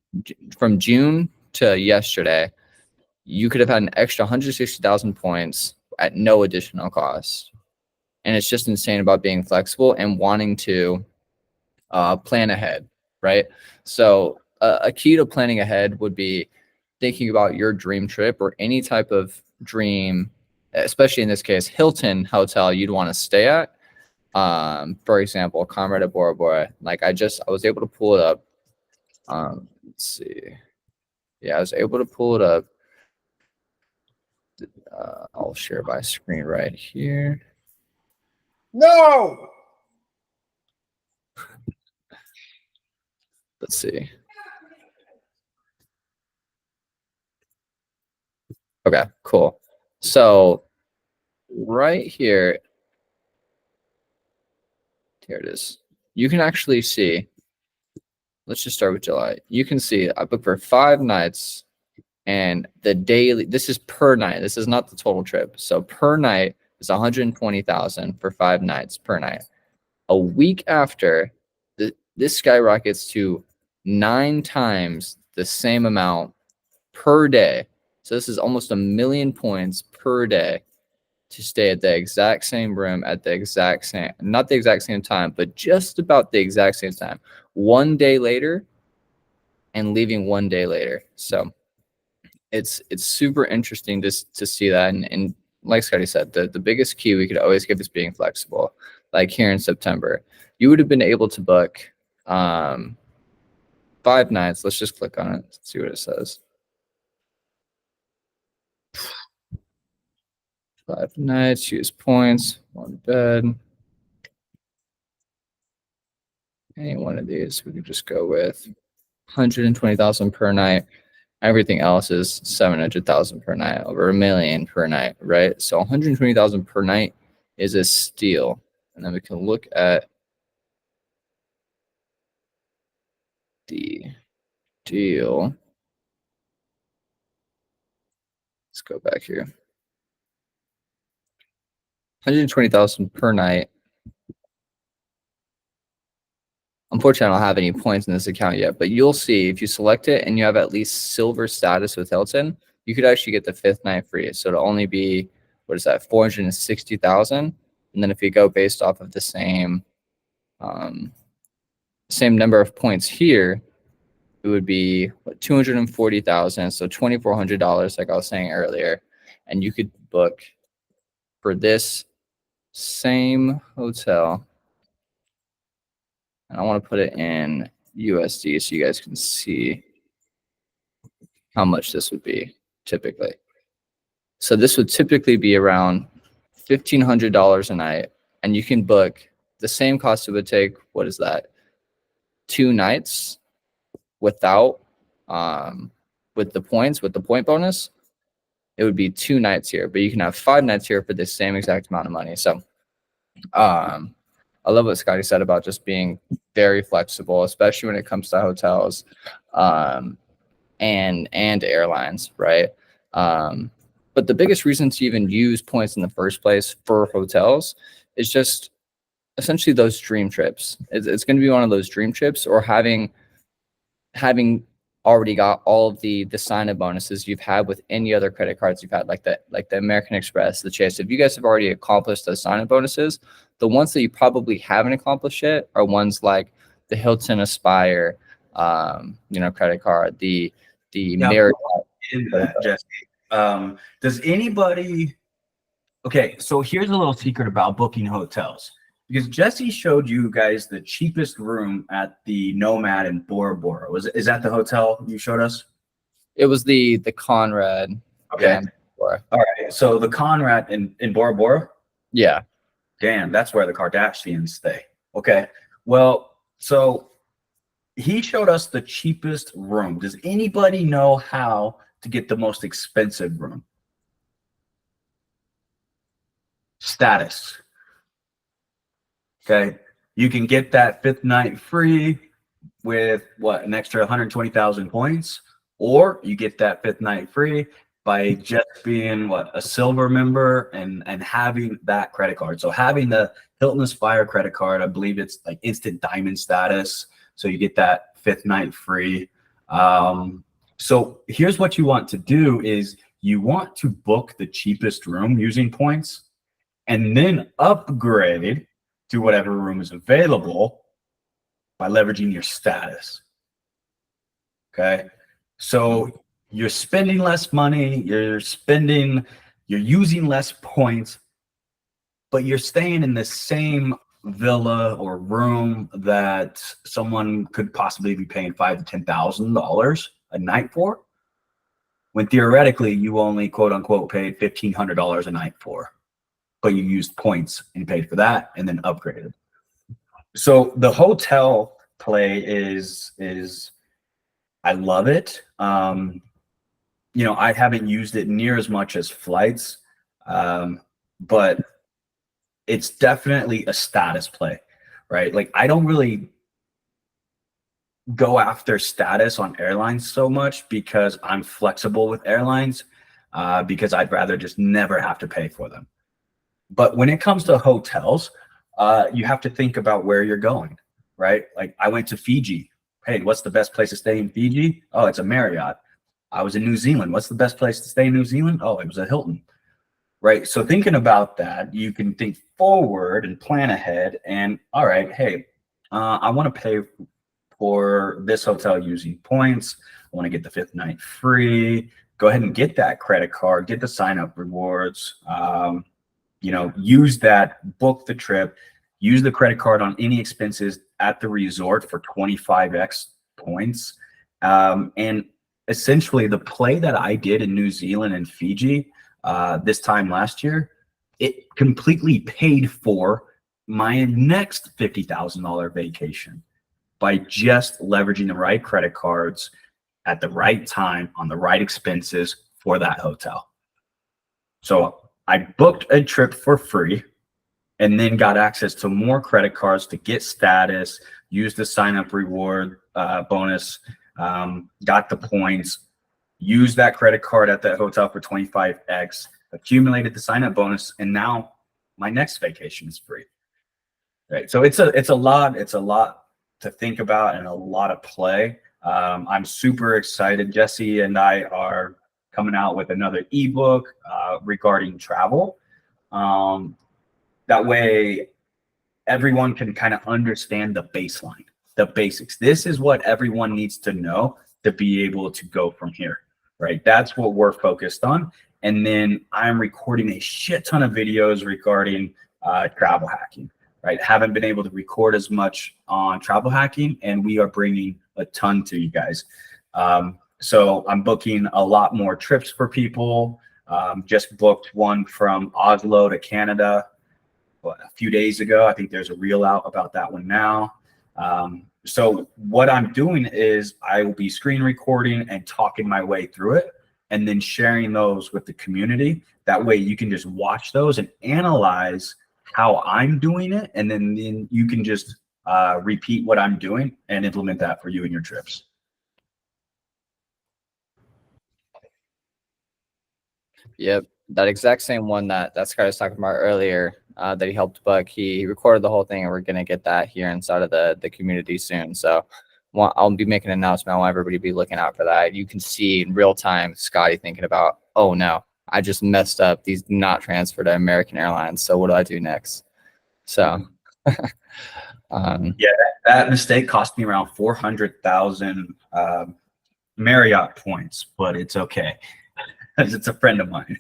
From June to yesterday, you could have had an extra 160,000 points at no additional cost. And it's just insane about being flexible and wanting to plan ahead, right? So a key to planning ahead would be thinking about your dream trip or any type of dream, especially in this case, Hilton hotel you'd want to stay at. For example, Comrade at Bora Bora. Like I was able to pull it up. Let's see. Yeah, I was able to pull it up. I'll share my screen right here. No. Let's see. Okay, cool. So right here it is. You can actually see, let's just start with July. You can see I booked for 5 nights and the daily, this is per night. This is not the total trip. So per night is 120,000 for 5 nights per night. A week after, this skyrockets to 9 times the same amount per day. So this is almost 1,000,000 points per day to stay at the exact same room at the exact same, not the exact same time, but just about the exact same time. 1 day later and leaving 1 day later. So it's super interesting to see that. And like Scotty said, the biggest key we could always give is being flexible. Like here in September, you would have been able to book 5 nights. Let's just click on it, see what it says. 5 nights, use points, 1 bed. Any one of these, we could just go with 120,000 per night. Everything else is 700,000 per night, over 1,000,000 per night, right? So 120,000 per night is a steal. And then we can look at the deal. Let's go back here. 120,000 per night. Unfortunately, I don't have any points in this account yet, but you'll see if you select it and you have at least silver status with Hilton, you could actually get the 5th night free. So it'll only be, what is that, 460,000. And then if you go based off of the same number of points here, it would be what, 240,000. So $2,400, like I was saying earlier. And you could book for this same hotel. And I want to put it in USD so you guys can see how much this would be typically. So this would typically be around $1,500 a night, and you can book the same cost it would take. What is that? 2 nights without, with the points, with the point bonus, it would be 2 nights here, but you can have 5 nights here for the same exact amount of money. So, I love what Scotty said about just being very flexible, especially when it comes to hotels, and airlines, right? But the biggest reason to even use points in the first place for hotels is just essentially those dream trips. It's going to be one of those dream trips, or having already got all of the sign-up bonuses you've had with any other credit cards you've had, like the American Express, the Chase. If you guys have already accomplished those sign-up bonuses, the ones that you probably haven't accomplished yet are ones like the Hilton Aspire, credit card, the Marriott. Jesse, does anybody? Okay, so here's a little secret about booking hotels, because Jesse showed you guys the cheapest room at the Nomad in Bora Bora. Is that the hotel you showed us? It was the Conrad. Okay. All right. So the Conrad in Bora Bora? Yeah. Damn, that's where the Kardashians stay. Okay. Well, so he showed us the cheapest room. Does anybody know how to get the most expensive room? Status. Okay. You can get that 5th night free with what, an extra 120,000 points, or you get that 5th night free by just being a silver member and having that credit card. So having the Hilton Aspire credit card, I believe it's like instant diamond status. So you get that 5th night free. So here's what you want to do is you want to book the cheapest room using points, and then upgrade to whatever room is available by leveraging your status. Okay. So you're spending less money, you're using less points, but you're staying in the same villa or room that someone could possibly be paying $5,000 to $10,000 a night for. when theoretically you only quote unquote paid $1,500 a night for, but you used points and paid for that and then upgraded. So the hotel play is I love it. You know, I haven't used it near as much as flights, but it's definitely a status play, right? Like I don't really go after status on airlines so much because I'm flexible with airlines, because I'd rather just never have to pay for them. But when it comes to hotels, you have to think about where you're going, right? Like I went to Fiji. Hey, what's the best place to stay in Fiji? Oh, it's a Marriott. I was in New Zealand. What's the best place to stay in New Zealand? Oh, it was a Hilton, right? So thinking about that, you can think forward and plan ahead. And all right, hey, I want to pay for this hotel using points. I want to get the 5th night free. Go ahead and get that credit card, get the sign up rewards. You know, use that, book the trip, use the credit card on any expenses at the resort for 25x points. And essentially the play that I did in New Zealand and Fiji this time last year, it completely paid for my next $50,000 vacation by just leveraging the right credit cards at the right time on the right expenses for that hotel. So I booked a trip for free and then got access to more credit cards to get status, use the sign up reward bonus, got the points, used that credit card at that hotel for 25x, accumulated the sign up bonus, and now my next vacation is free. Right. So it's a lot to think about and a lot of play. I'm super excited. Jesse and I are coming out with another ebook regarding travel. That way everyone can kind of understand the baseline, the basics. This is what everyone needs to know to be able to go from here, right? That's what we're focused on. And then I'm recording a shit ton of videos regarding travel hacking, right? Haven't been able to record as much on travel hacking, and we are bringing a ton to you guys. So I'm booking a lot more trips for people. Just booked one from Oslo to Canada a few days ago. I think there's a reel out about that one now. So what I'm doing is I will be screen recording and talking my way through it and then sharing those with the community. That way you can just watch those and analyze how I'm doing it. And then you can just repeat what I'm doing and implement that for you and your trips. Yep, that exact same one that Scott was talking about earlier, that he helped book. He recorded the whole thing, and we're gonna get that here inside of the community soon. So, I'll be making an announcement. I want everybody to be looking out for that. You can see in real time Scotty thinking about, oh no, I just messed up. These do not transfer to American Airlines. So what do I do next? So, yeah, that mistake cost me around 400,000 Marriott points, but it's okay. It's a friend of mine.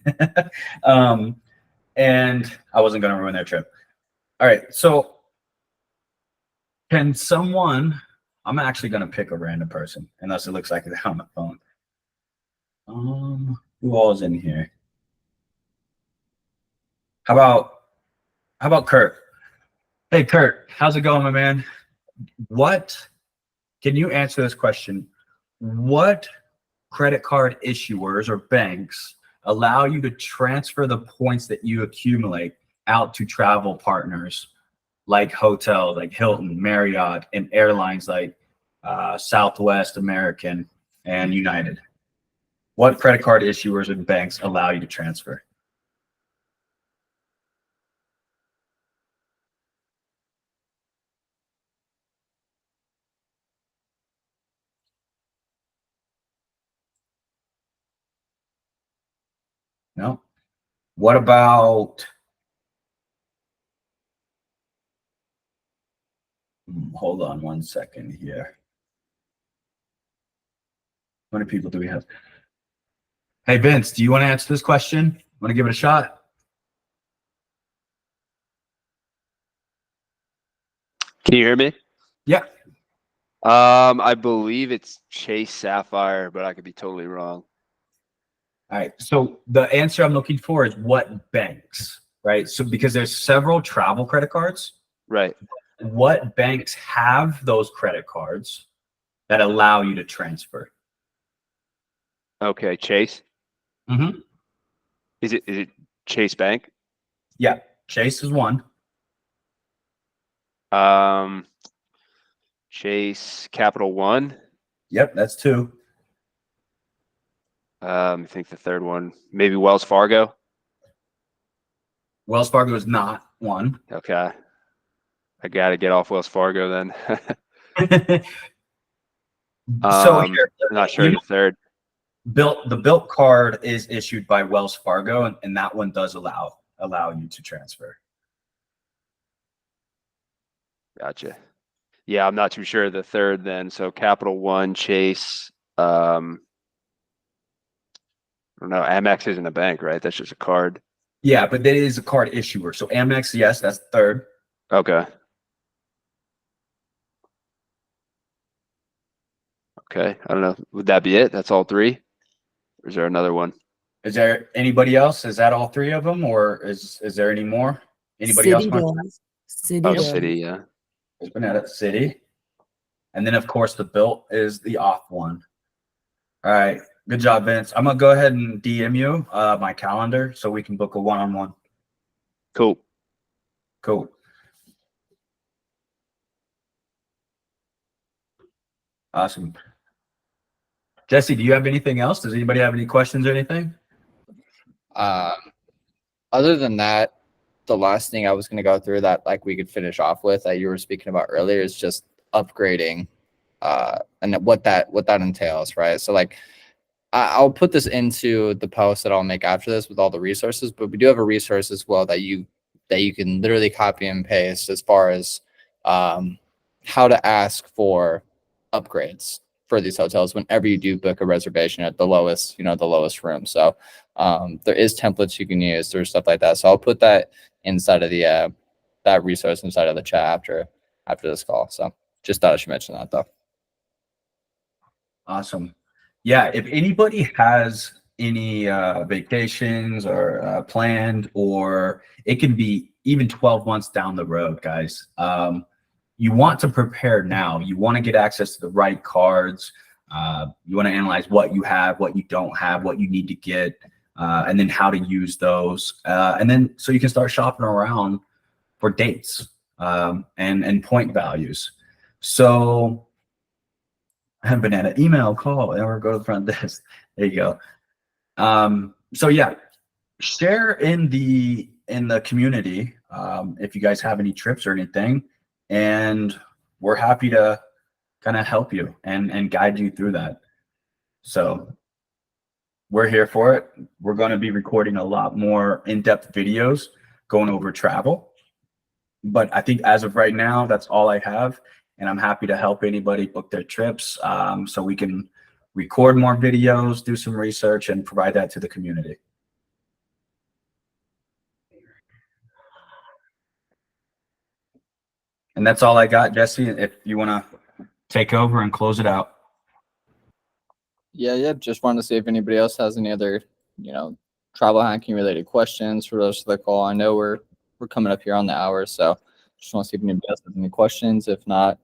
And I wasn't going to ruin their trip. All right. So can someone, I'm actually going to pick a random person unless it looks like they're on the phone. Who all is in here? How about Kurt? Hey, Kurt, how's it going, my man? Can you answer this question? What credit card issuers or banks allow you to transfer the points that you accumulate out to travel partners like hotels like Hilton, Marriott, and airlines like Southwest, American, and United? What credit card issuers and banks allow you to transfer? No. What about, hold on one second here. How many people do we have? Hey, Vince, do you want to answer this question? Want to give it a shot? Can you hear me? Yeah. I believe it's Chase Sapphire, but I could be totally wrong. All right. So the answer I'm looking for is what banks, right? So because there's several travel credit cards, Right. what banks have those credit cards that allow you to transfer? Okay. Chase. Mm-hmm. Is it Chase Bank? Yeah. Chase is one. Um, Chase Capital One. Yep, that's two. I think the third one, maybe Wells Fargo. Wells Fargo is not one. Okay. I got to get off Wells Fargo then. So here, Not sure you the third. the built card is issued by Wells Fargo, and that one does allow you to transfer. Gotcha. Yeah, I'm not too sure the third then. So Capital One, Chase. I don't know. Amex isn't a bank, right? That's just a card. Yeah, but that is a card issuer. So Amex, yes, that's the third. Okay. Okay. I don't know. Would that be it? That's all three? Or is there another one? Is there anybody else? Is that all three of them, or is there any more? Anybody else? City does. City Oh, does. City. Yeah. There's Banana City, and then of course the built is the off one. All right, good job, Vince. I'm gonna go ahead and DM you my calendar so we can book a one-on-one. Cool. Cool. Awesome. Jesse, do you have anything else? Does anybody have any questions or anything? Other than that, the last thing I was going to go through that like we could finish off with that you were speaking about earlier is just upgrading, and what that entails, right? So like I'll put this into the post that I'll make after this with all the resources, but we do have a resource as well that you can literally copy and paste as far as how to ask for upgrades for these hotels whenever you do book a reservation at the lowest, the lowest room. So there is templates you can use. There's stuff like that. So I'll put that inside of the that resource inside of the chat after this call. So just thought I should mention that though. Awesome. Yeah, if anybody has any vacations or planned, or it can be even 12 months down the road, guys. You want to prepare now. You want to get access to the right cards. You want to analyze what you have, what you don't have, what you need to get, and then how to use those. And then so you can start shopping around for dates and point values. So Banana, email, call, or go to the front desk. There you go. So yeah, share in the community if you guys have any trips or anything, and we're happy to kind of help you and guide you through that. So we're here for it. We're going to be recording a lot more in-depth videos going over travel, but I think as of right now, that's all I have. And I'm happy to help anybody book their trips so we can record more videos, do some research, and provide that to the community. And that's all I got, Jesse, if you want to take over and close it out. Yeah. Just wanted to see if anybody else has any other, travel hacking related questions for the rest of the call. I know we're coming up here on the hour, so just want to see if anybody else has any questions. If not,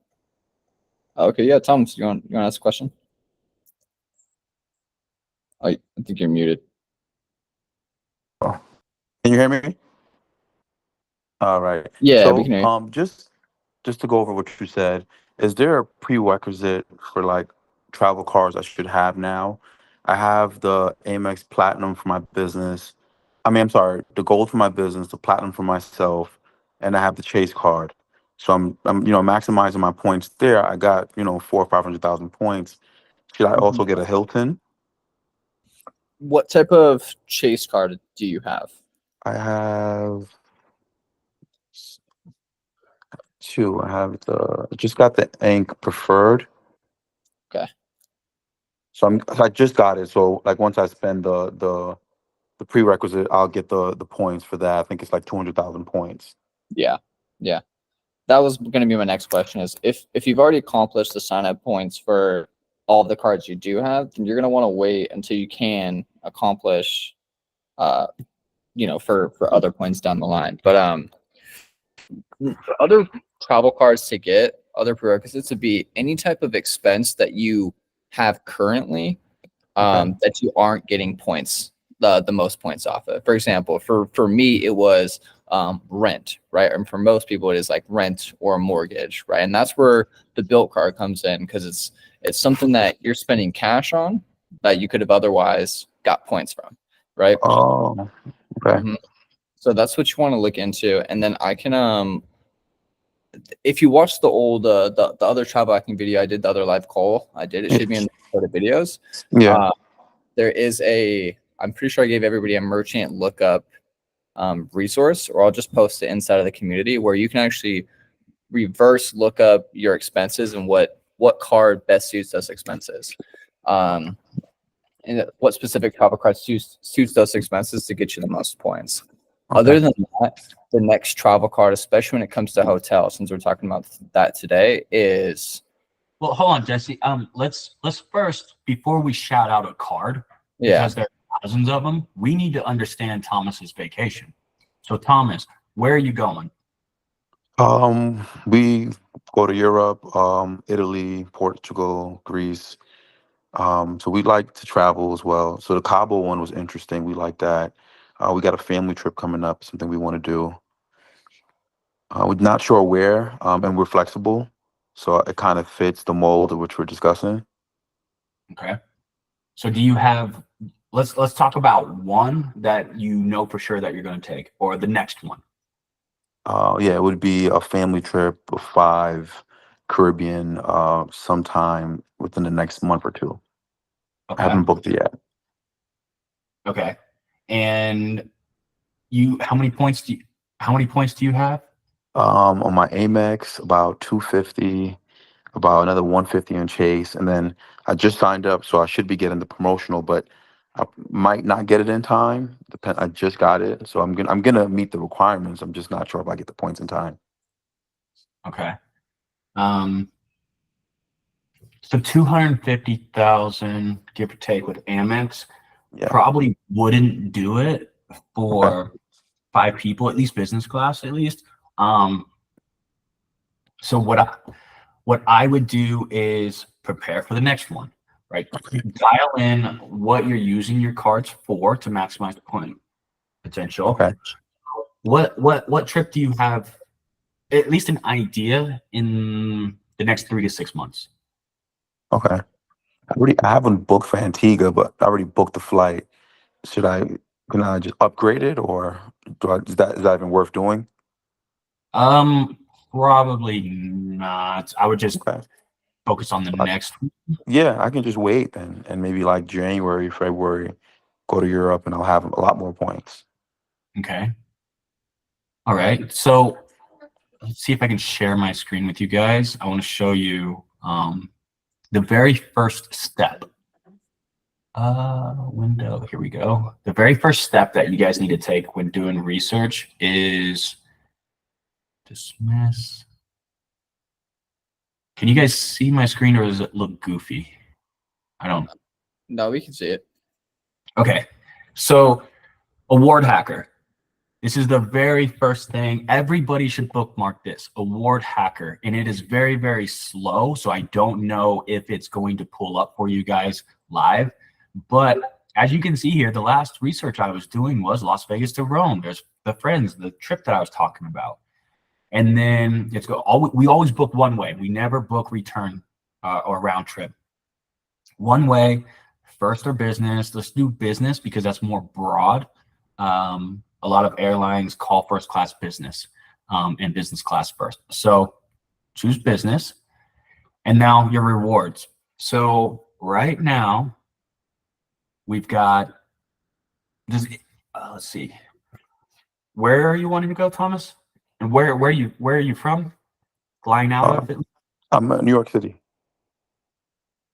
okay, yeah, Thomas, you want to ask a question? Oh, I think you're muted. Can you hear me? All right. Yeah, So, we can hear you. just to go over what you said, is there a prerequisite for like travel cards I should have now? I have the Amex Platinum for my business. I'm sorry, the gold for my business, the platinum for myself, and I have the Chase card. So I'm maximizing my points there. I got 400,000 or 500,000 points. Should I also get a Hilton? What type of Chase card do you have? I have two. I just got the Ink Preferred. Okay. So I just got it. So like once I spend the prerequisite, I'll get the points for that. I think it's like 200,000 points. Yeah. That was going to be my next question is if you've already accomplished the sign up points for all the cards you do have, then you're going to want to wait until you can accomplish, for other points down the line. But for other travel cards to get, other prerequisites would be any type of expense that you have currently, that you aren't getting points, the most points off of. For example, for me, it was rent, right? And for most people, it is like rent or a mortgage, right? And that's where the built card comes in, because it's something that you're spending cash on that you could have otherwise got points from, right? Oh, okay. Mhm. So that's what you want to look into. And then I can if you watch the old the other travel hacking video I did, the other live call I did, it should be in the videos. Yeah. There is I'm pretty sure I gave everybody a merchant lookup resource, or I'll just post it inside of the community, where you can actually reverse look up your expenses and what card best suits those expenses. And what specific travel card suits those expenses to get you the most points. Other than that, the next travel card, especially when it comes to hotels, since we're talking about that today, is Well, hold on, Jesse. Let's first, before we shout out a card, yeah. because there are thousands of them, we need to understand Thomas's vacation. So, Thomas, where are you going? We go to Europe, Italy, Portugal, Greece. So we like to travel as well. So the Cabo one was interesting. We like that. We got a family trip coming up, something we want to do. We're not sure where, and we're flexible, so it kind of fits the mold of which we're discussing. Okay. So, do you have? Let's talk about one that you know for sure that you're going to take, or the next one. Yeah, it would be a family trip of 5, Caribbean, sometime within the next month or two. I Okay. haven't booked it yet. Okay. And how many points do you have? On my Amex, about 250, about another 150 in Chase, and then I just signed up, so I should be getting the promotional, but I might not get it in time. I just got it, so I'm gonna meet the requirements. I'm just not sure if I get the points in time. Okay. So 250,000, give or take, with Amex, Yeah. probably wouldn't do it Okay. for 5 people, at least business class, at least. So what I would do is prepare for the next one, right? Dial in what you're using your cards for to maximize the point potential. Okay. What trip do you have? At least an idea in the next 3 to 6 months. Okay. I haven't booked for Antigua, but I already booked the flight. Can I just upgrade it, or is that even worth doing? Probably not. I would just Okay. focus on the next. Yeah, I can just wait and maybe like January, February, go to Europe, and I'll have a lot more points. Okay. All right. So let's see if I can share my screen with you guys. I want to show you the very first step. Window. Here we go. The very first step that you guys need to take when doing research is dismiss. Can you guys see my screen, or does it look goofy? I don't. No, we can see it. Okay. So, award hacker. This is the very first thing. Everybody should bookmark this, award hacker. And it is very, very slow. So I don't know if it's going to pull up for you guys live. But as you can see here, the last research I was doing was Las Vegas to Rome. There's the friends, the trip that I was talking about. And then we always book one way. We never book return or round trip. One way, first or business. Let's do business because that's more broad. A lot of airlines call first class business and business class first. So choose business. And now your rewards. So right now we've got this. Let's see. Where are you wanting to go, Thomas? And where are you from? Flying out of it? I'm in New York City.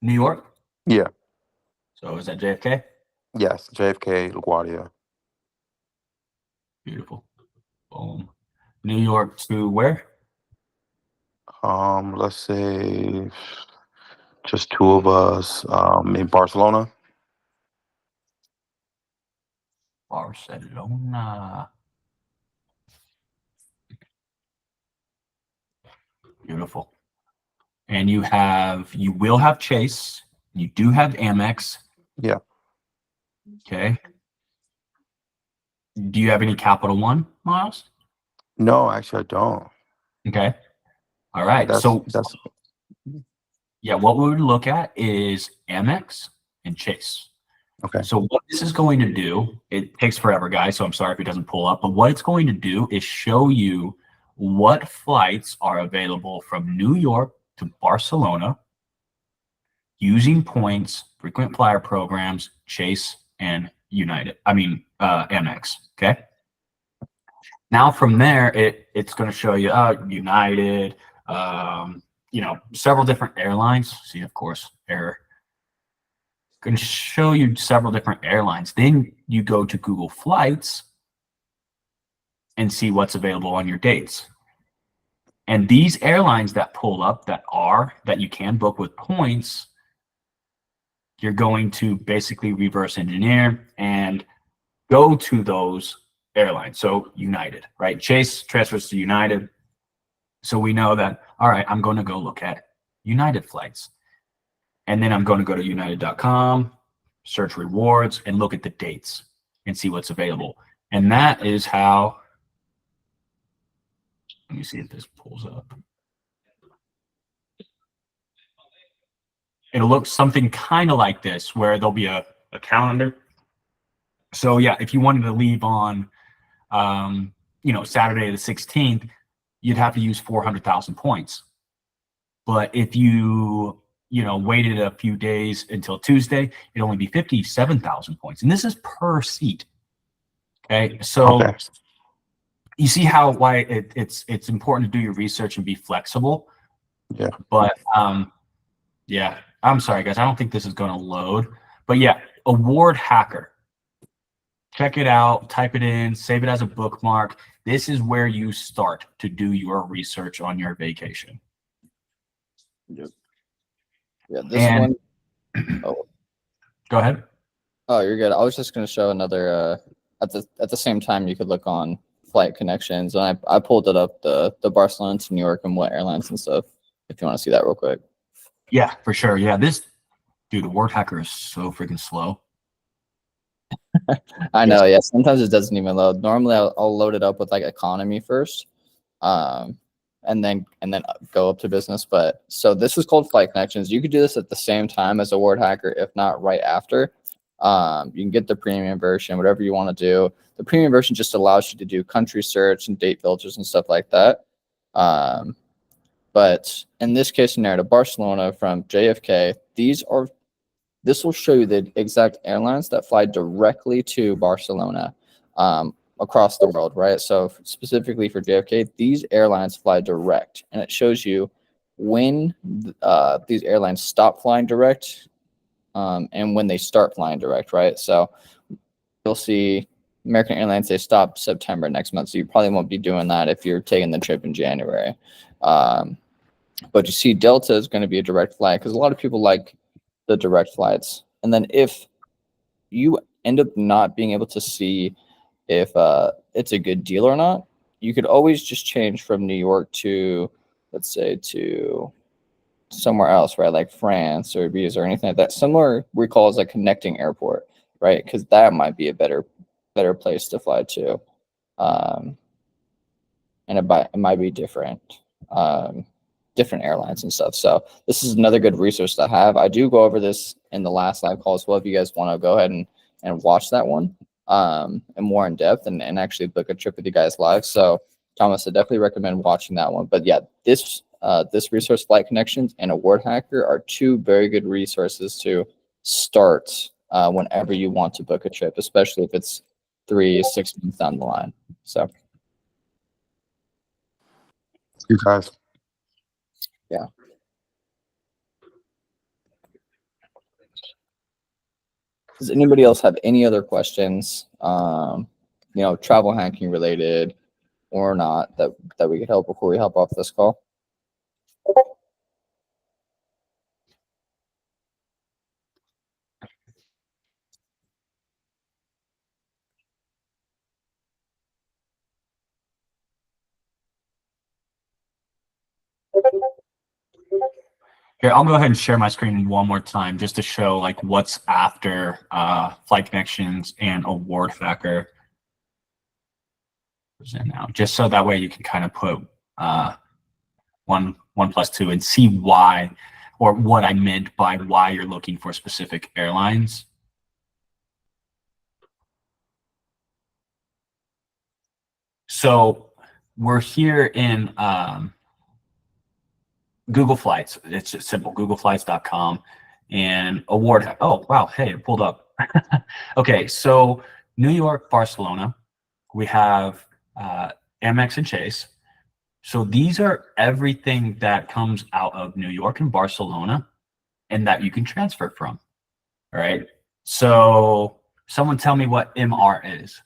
New York? Yeah. So is that JFK? Yes, JFK, LaGuardia. Beautiful. Boom. New York to where? Let's say just 2 of us. Maybe Barcelona. Barcelona. Beautiful. And you will have Chase. You do have Amex. Yeah. Okay. Do you have any Capital One, Miles? No, actually, I don't. Okay. All right. That's Yeah, what we would look at is Amex and Chase. okay. So what this is going to do, it takes forever, guys, so I'm sorry if it doesn't pull up, but what it's going to do is show you what flights are available from New York to Barcelona using points, frequent flyer programs, Chase and Amex. Okay. Now from there, it's going to show you United, several different airlines. See, of course, error. Going to show you several different airlines. Then you go to Google Flights and see what's available on your dates. And these airlines that pull up that you can book with points, you're going to basically reverse engineer and go to those airlines. So United, right? Chase transfers to United. So we know that, all right, I'm going to go look at United flights. And then I'm going to go to united.com, search rewards, and look at the dates and see what's available. And that is how, let me see if this pulls up. It'll look something kind of like this, where there'll be a calendar. So yeah, if you wanted to leave on, Saturday the 16th, you'd have to use 400,000 points. But if you waited a few days until Tuesday, it'd only be 57,000 points. And this is per seat. Okay. So you see why it's important to do your research and be flexible. Yeah. But yeah, I'm sorry, guys. I don't think this is going to load. But yeah, Award Hacker. Check it out, type it in, save it as a bookmark. This is where you start to do your research on your vacation. Yep. Yeah, this one. Oh, go ahead. Oh, you're good. I was just going to show another. At the same time, you could look on flight connections, and I pulled it up the Barcelona to New York and what airlines and stuff. If you want to see that real quick. Yeah, for sure. Yeah, the Award Hacker is so freaking slow. I know. Yeah, sometimes it doesn't even load. Normally, I'll load it up with like economy first, and then go up to business. But so this is called Flight Connections. You could do this at the same time as Award Hacker, if not right after. You can get the premium version, whatever you want to do. The premium version just allows you to do country search and date filters and stuff like that. But in this case scenario, to Barcelona from JFK, this will show you the exact airlines that fly directly to Barcelona across the world, right? So specifically for JFK, these airlines fly direct, and it shows you when these airlines stop flying direct and when they start flying direct, right? So you'll see American Airlines, they stop September next month, so you probably won't be doing that if you're taking the trip in January. But you see Delta is going to be a direct flight because a lot of people like the direct flights. And then if you end up not being able to see if it's a good deal or not, you could always just change from New York to, let's say, to somewhere else, right? Like France or Ibiza or anything like that. Similar we call as a connecting airport, right? Because that might be a better place to fly to. And it might be different. Different airlines and stuff. So this is another good resource to have. I do go over this in the last live call as well. If you guys want to go ahead and watch that one and more in depth and actually book a trip with you guys live. So Thomas, I definitely recommend watching that one. But yeah, this resource, Flight Connections and Award Hacker, are two very good resources to start whenever you want to book a trip, especially if it's 3-6 months down the line. So You guys. yeah. Does anybody else have any other questions, travel hacking related or not, that we could help before we hop off this call? Here, I'll go ahead and share my screen one more time just to show like what's after Flight Connections and Award Hacker. Now, just so that way you can kind of put one plus two and see why, or what I meant by why you're looking for specific airlines. So we're here in Google Flights. It's just simple, googleflights.com and award. Oh, wow. Hey, it pulled up. Okay. So New York, Barcelona, we have Amex and Chase. So these are everything that comes out of New York and Barcelona and that you can transfer from. All right. So someone tell me what MR is.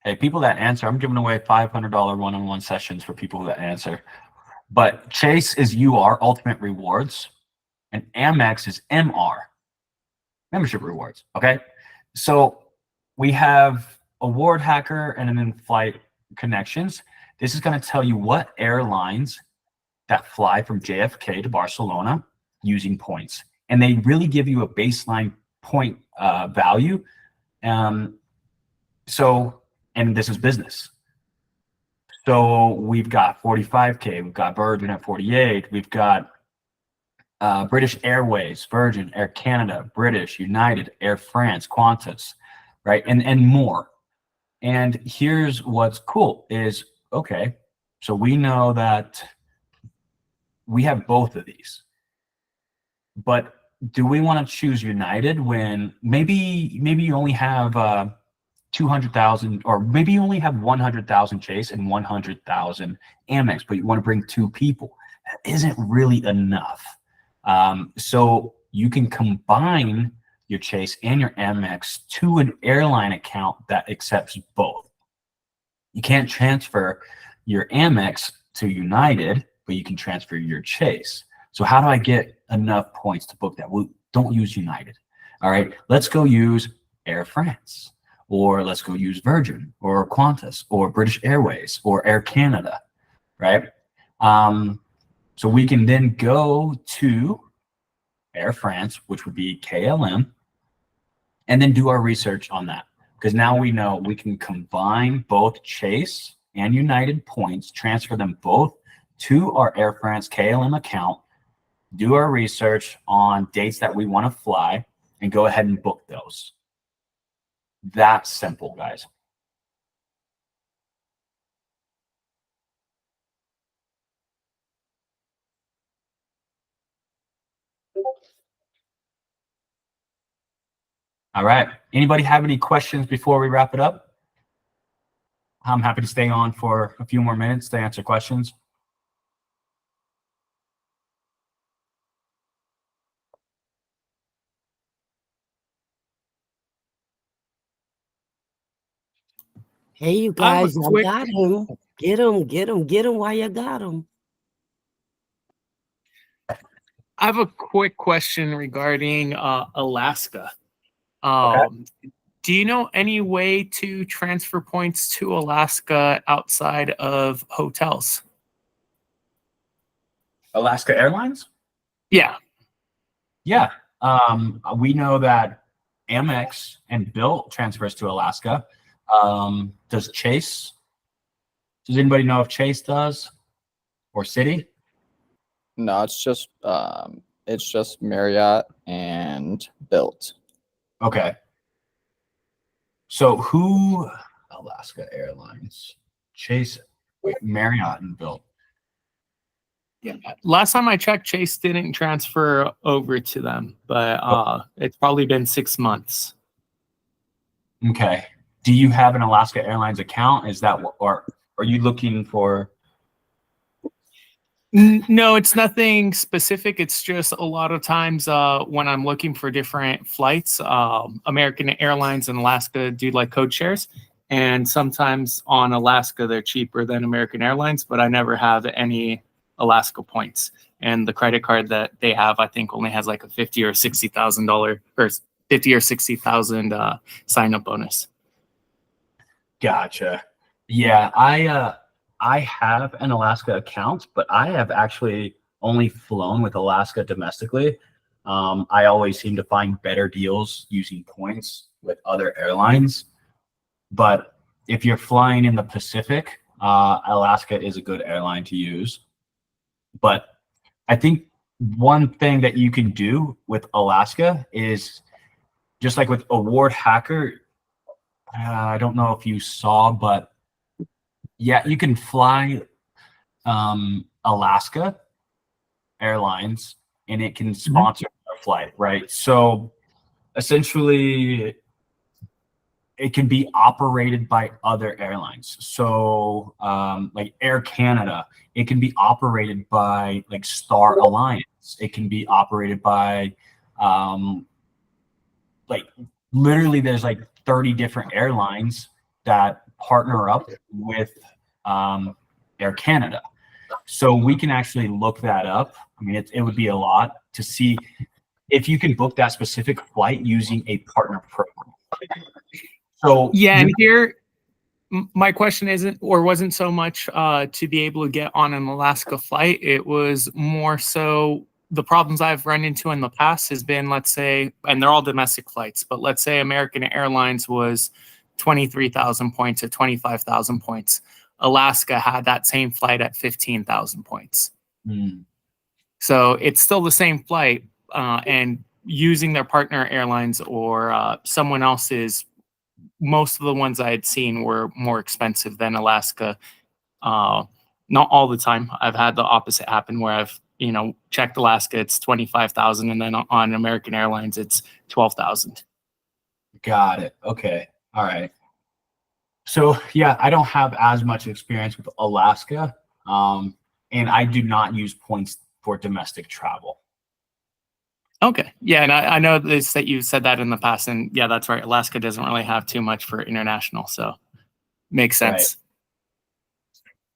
Hey, people that answer, I'm giving away $500 one-on-one sessions for people that answer. But Chase is UR, Ultimate Rewards, and Amex is MR, Membership Rewards. Okay, so we have Award Hacker and then Flight Connections. This is going to tell you what airlines that fly from JFK to Barcelona using points, and they really give you a baseline point value. And this is business. So we've got 45K, we've got Virgin at 48, we've got British Airways, Virgin, Air Canada, British, United, Air France, Qantas, right? And more. And here's what's cool is, okay, so we know that we have both of these. But do we want to choose United when maybe you only have 200,000, or maybe you only have 100,000 Chase and 100,000 Amex, but you want to bring two people? That isn't really enough. So you can combine your Chase and your Amex to an airline account that accepts both. You can't transfer your Amex to United, but you can transfer your Chase. So how do I get enough points to book that? Well, don't use United. All right, let's go use Air France, or let's go use Virgin or Qantas or British Airways or Air Canada, right? So we can then go to Air France, which would be KLM, and then do our research on that. Because now we know we can combine both Chase and United points, transfer them both to our Air France KLM account, do our research on dates that we want to fly, and go ahead and book those. That's simple, guys. All right. Anybody have any questions before we wrap it up? I'm happy to stay on for a few more minutes to answer questions. Hey, you I have a guys, I quick- got him. Get him while you got him. I have a quick question regarding Alaska. Do you know any way to transfer points to Alaska outside of hotels? Alaska Airlines? Yeah. Yeah. We know that Amex and Bilt transfers to Alaska. Does Chase? Does anybody know if Chase does? Or Citi? No, it's just Marriott and Built. Okay. So who? Alaska Airlines, Chase, Marriott, and Bilt. Yeah. Last time I checked, Chase didn't transfer over to them, but it's probably been 6 months. Okay. Do you have an Alaska Airlines account? Is that what, or are you looking for? No, it's nothing specific. It's just a lot of times when I'm looking for different flights, American Airlines and Alaska do like code shares. And sometimes on Alaska, they're cheaper than American Airlines, but I never have any Alaska points. And the credit card that they have, I think, only has like a $50,000 or $60,000 or $50,000 or $60,000 sign up bonus. Gotcha. Yeah, I have an Alaska account, but I have actually only flown with Alaska domestically. I always seem to find better deals using points with other airlines. But if you're flying in the Pacific, Alaska is a good airline to use. But I think one thing that you can do with Alaska is just like with Award Hacker. I don't know if you saw, but yeah, you can fly Alaska Airlines and it can sponsor a flight, right? So essentially, it can be operated by other airlines. So like Air Canada, it can be operated by like Star Alliance. It can be operated by like literally there's like 30 different airlines that partner up with Air Canada. So we can actually look that up. I mean, it would be a lot to see if you can book that specific flight using a partner program. So Yeah, and here my question isn't or wasn't so much to be able to get on an Alaska flight. It was more so the problems I've run into in the past has been, let's say, and they're all domestic flights, but let's say American Airlines was 23,000 points or 25,000 points. Alaska had that same flight at 15,000 points. So it's still the same flight, and using their partner airlines or someone else's, most of the ones I had seen were more expensive than Alaska. Not all the time. I've had the opposite happen where I've, checked Alaska, it's 25,000, and then on American Airlines, it's 12,000. Got it. Okay. All right. So yeah, I don't have as much experience with Alaska, and I do not use points for domestic travel. Okay. Yeah, and I know this that you said that in the past, and yeah, that's right. Alaska doesn't really have too much for international, so makes sense.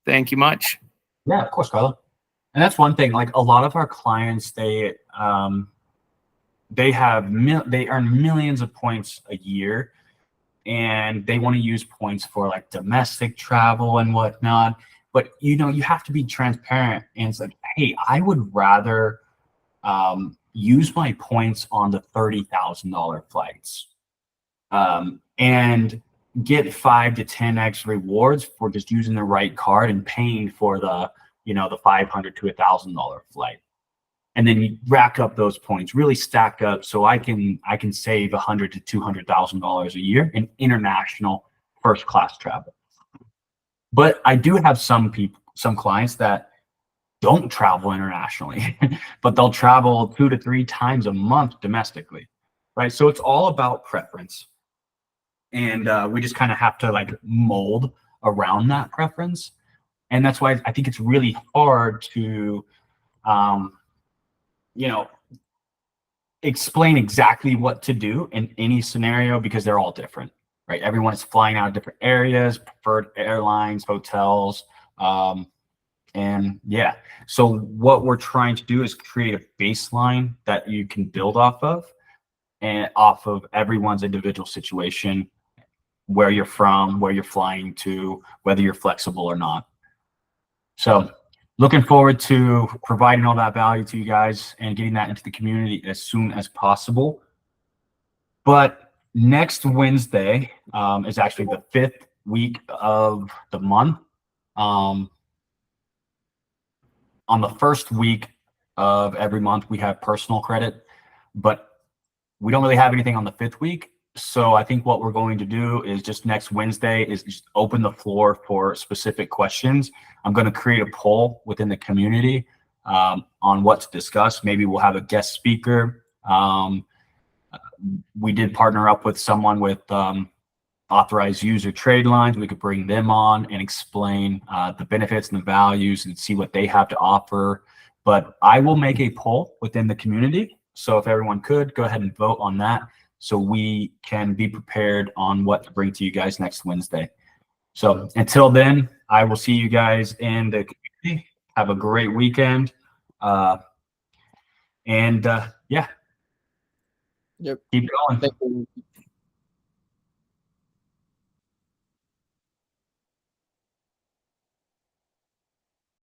Right. Thank you much. Yeah, of course, Carla. And that's one thing. Like a lot of our clients, they earn millions of points a year, and they want to use points for like domestic travel and whatnot. But you have to be transparent, and it's like, hey, I would rather use my points on the $30,000 flights, and get 5 to 10x rewards for just using the right card and paying for the the $500 to $1,000 flight, and then you rack up those points, really stack up, so I can save $100,000 to $200,000 a year in international first class travel. But I do have some clients that don't travel internationally, but they'll travel 2 to 3 times a month domestically, right? So it's all about preference, and we just kind of have to like mold around that preference. And that's why I think it's really hard to, explain exactly what to do in any scenario because they're all different, right? Everyone is flying out of different areas, preferred airlines, hotels, and yeah. So what we're trying to do is create a baseline that you can build off of, and off of everyone's individual situation, where you're from, where you're flying to, whether you're flexible or not. So looking forward to providing all that value to you guys and getting that into the community as soon as possible. But next Wednesday is actually the 5th week of the month. On the first week of every month, we have personal credit, but we don't really have anything on the 5th week. So I think what we're going to do is just next Wednesday is just open the floor for specific questions. I'm going to create a poll within the community on what to discuss. Maybe we'll have a guest speaker. We did partner up with someone with authorized user trade lines. We could bring them on and explain the benefits and the values and see what they have to offer. But I will make a poll within the community. So if everyone could go ahead and vote on that, so we can be prepared on what to bring to you guys next Wednesday. So until then, I will see you guys in the community. Have a great weekend. Yeah. Yep. Keep going. Thank you.